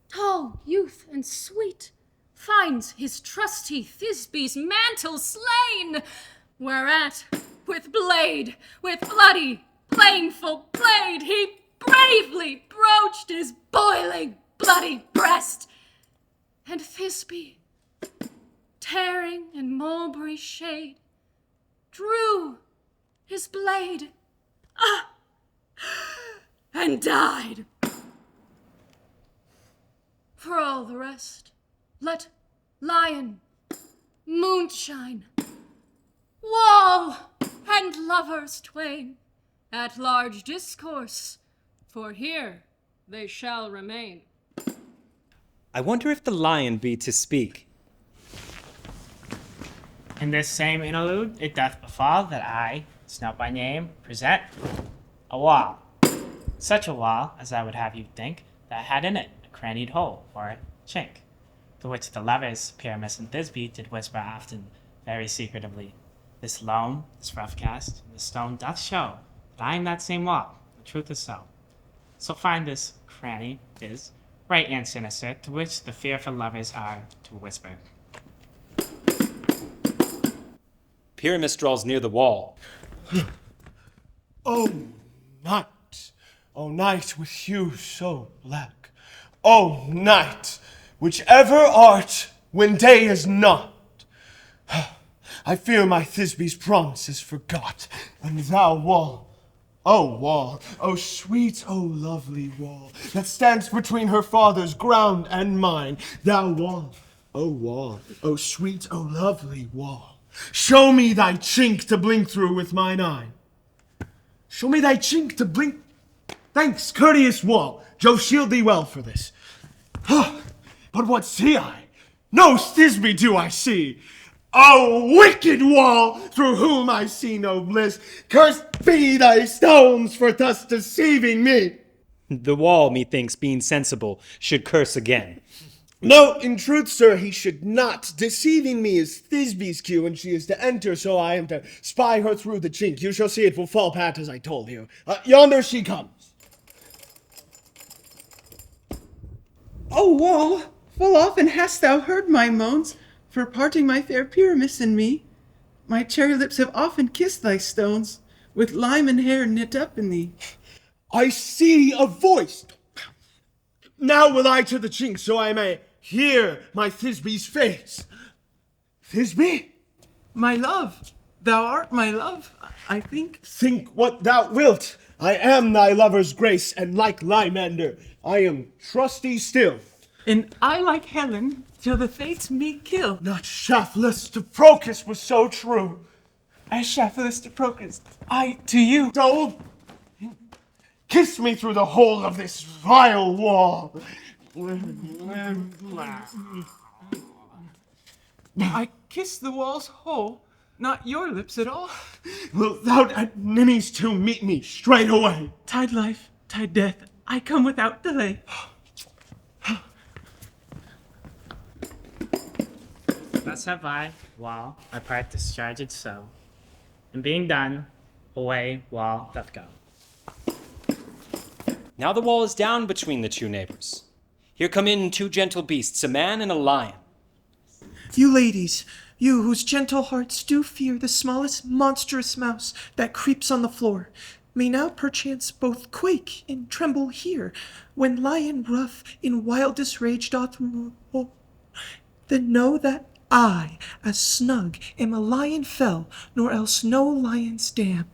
tall youth and sweet, finds his trusty Thisbe's mantle slain, whereat with bloody, plainful blade, he bravely broached his boiling, bloody breast, and Thisbe, tearing in mulberry shade, drew his blade, and died. For all the rest, let lion, moonshine, wall, and lovers twain at large discourse, for here they shall remain. I wonder if the lion be to speak. In this same interlude, it doth befall that I, Snout by name, present a wall. Such a wall, as I would have you think, that had in it a crannied hole, or a chink, through which the lovers, Pyramus and Thisbe, did whisper often, very secretively. This loam, this rough cast, and this stone doth show that I am that same wall. The truth is so. So find this cranny is right and sinister, to which the fearful lovers are to whisper. Pyramus draws near the wall. Oh, night with hue so black. Oh, night, which ever art when day is not. I fear my Thisbe's promise is forgot, and thou, wall, oh sweet, oh lovely wall, that stands between her father's ground and mine, thou wall, oh sweet, oh lovely wall, show me thy chink to blink through with mine eye. Show me thy chink to blink. Thanks, courteous wall. Jove shield thee well for this. But what see I? No Thisbe do I see. O wicked wall, through whom I see no bliss, cursed be thy stones for thus deceiving me. The wall, methinks, being sensible, should curse again. No, in truth, sir, he should not. Deceiving me is Thisbe's cue, and she is to enter, so I am to spy her through the chink. You shall see it will fall pat as I told you. Yonder she comes. O wall, full often hast thou heard my moans for parting my fair Pyramus and me. My cherry lips have often kissed thy stones, with lime and hair knit up in thee. I see a voice. Now will I to the chink, so I may hear my Thisbe's face. Thisbe? My love, thou art my love, I think. Think what thou wilt. I am thy lover's grace, and like Lymander, I am trusty still. And I like Helen, till the fates me kill. Not shaftless to Procus was so true. As shaftless to Procus, I to you. Don't kiss me through the hole of this vile wall. I kiss the wall's hole, not your lips at all. Wilt thou at Ninny's tomb meet me straight away? Tide life, tide death, I come without delay. Thus have I, while my part discharged so, and being done, away wall doth go. Now the wall is down between the two neighbors. Here come in two gentle beasts, a man and a lion. You ladies, you whose gentle hearts do fear the smallest monstrous mouse that creeps on the floor, may now perchance both quake and tremble here, when lion rough in wildest rage doth roar. Then know that I, as snug, am a lion fell, nor else no lion's dam.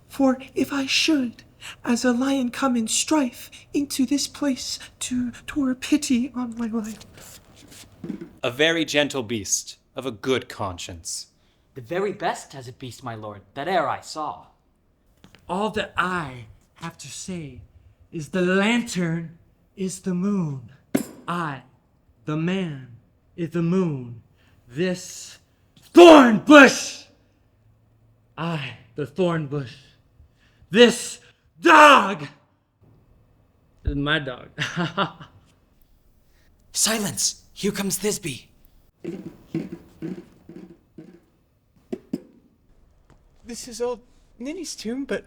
For if I should, as a lion come in strife into this place to pour pity on my life. A very gentle beast, of a good conscience. The very best as a beast, my lord, that e'er I saw. All that I have to say is the lantern is the moon. I, the man, is the moon. This thorn bush! I, the thorn bush. This dog is my dog. Silence! Here comes Thisbe. This is old Ninny's tomb, but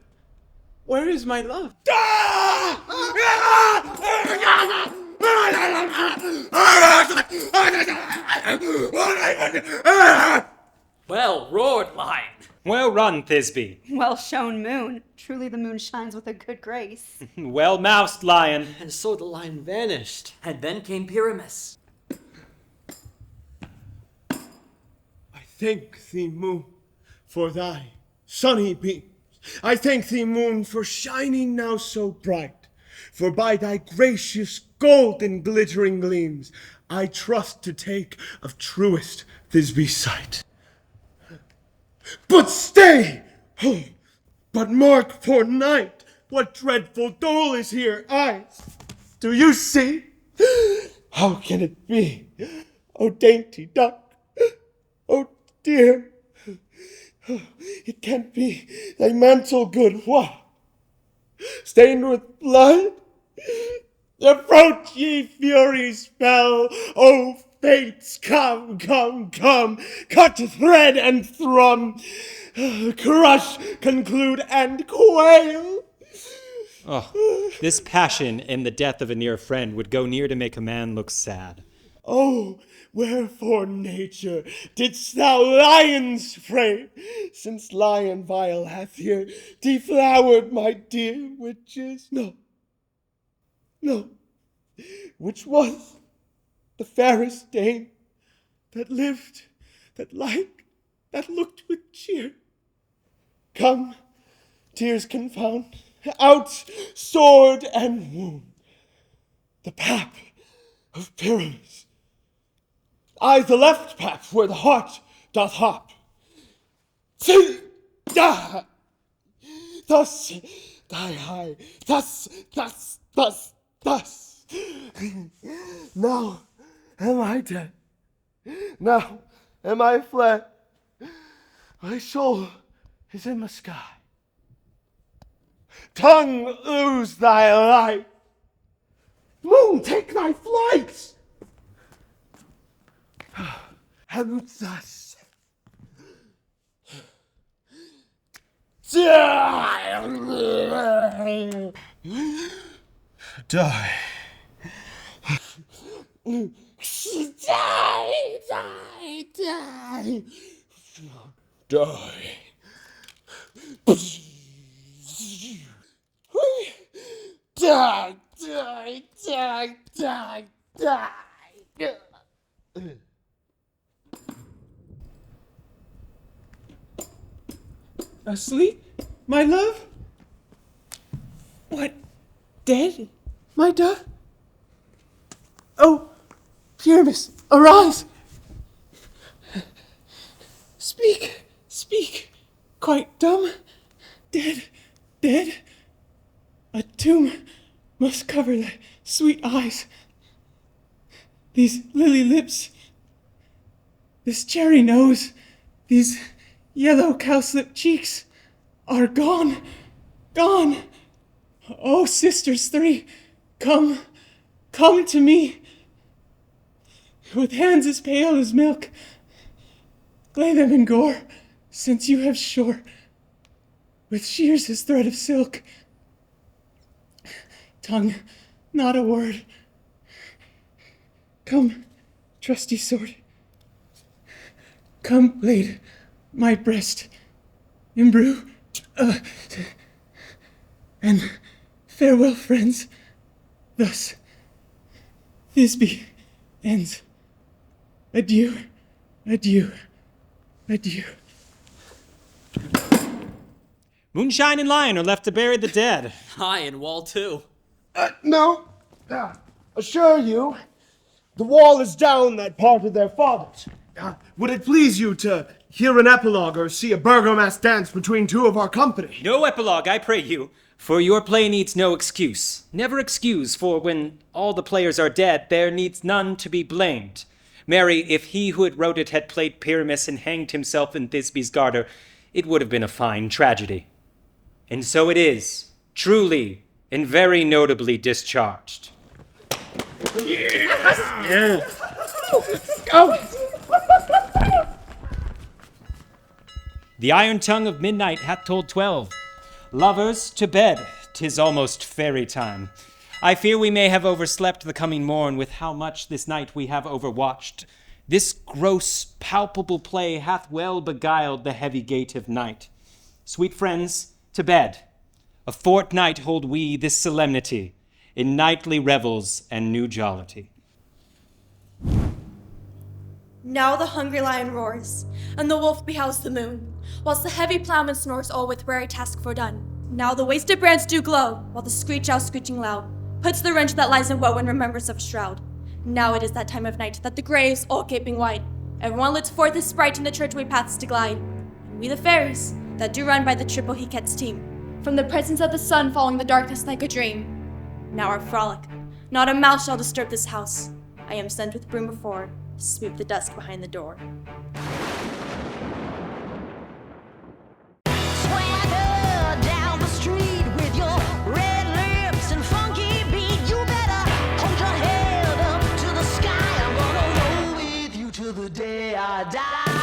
where is my love? Well roared, lion. Well run, Thisbe. Well shown, moon. Truly the moon shines with a good grace. Well moused, lion. And so the lion vanished. And then came Pyramus. I thank thee, moon, for thy sunny beams. I thank thee, moon, for shining now so bright. For by thy gracious golden glittering gleams, I trust to take of truest Thisbe's sight. But stay! But mark for night, what dreadful dole is here, eyes! Do you see? How can it be? Oh, dainty duck! Oh, dear! It can't be thy mantle, good what? Stained with blood? Approach, ye furies fell! Oh, fates, come, come, come! Cut thread and thrum! Crush, conclude, and quail! Oh, this passion in the death of a near friend would go near to make a man look sad. Oh, wherefore, nature, didst thou lions frame? Since lion vile hath here deflowered my dear witches. No, which was the fairest dame that lived, that liked, that looked with cheer. Come, tears confound, out sword and wound, the pap of Pyramus. I the left pap where the heart doth hop. See, thus die I, thus. Now am I dead, now am I fled, my soul is in the sky. Tongue, lose thy light, moon, take thy flight, and thus die. Die. Asleep, my love? What? Dead, my dove? Oh, Pyramus, arise! Speak, speak, quite dumb. Dead, dead. A tomb must cover the sweet eyes. These lily lips, this cherry nose, these yellow cowslip cheeks are gone, gone. Oh, sisters three, come to me. With hands as pale as milk, lay them in gore, since you have shore, with shears as thread of silk. Tongue, not a word. Come, trusty sword. Come, blade, my breast imbrue. And farewell, friends. Thus, Thisbe ends. Adieu, adieu, adieu. Moonshine and Lion are left to bury the dead. Aye, and Wall too. No, assure you, the wall is down that parted their fathers. Would it please you to hear an epilogue or see a burgomass dance between two of our company? No epilogue, I pray you, for your play needs no excuse. Never excuse, for when all the players are dead, there needs none to be blamed. Marry, if he who had wrote it had played Pyramus and hanged himself in Thisbe's garter, it would have been a fine tragedy. And so it is, truly and very notably discharged. Yes. Go. The iron tongue of midnight hath told 12. Lovers, to bed, 'tis almost fairy time. I fear we may have overslept the coming morn with how much this night we have overwatched. This gross, palpable play hath well beguiled the heavy gait of night. Sweet friends, to bed. A fortnight hold we this solemnity in nightly revels and new jollity. Now the hungry lion roars, and the wolf behows the moon, whilst the heavy ploughman snores all with weary task fordone. Now the wasted brands do glow, while the screech owl screeching loud puts the wrench that lies in woe in remembrance of a shroud. Now it is that time of night that the graves all gaping wide, everyone looks forth his sprite in the churchway paths to glide. And we the fairies, that do run by the triple Hecat's team, from the presence of the sun following the darkness like a dream. Now our frolic, not a mouse shall disturb this house. I am sent with broom before, to sweep the dust behind the door. Swagger down the street with your red lips and funky beat. You better hold your head up to the sky. I'm gonna roll with you till the day I die.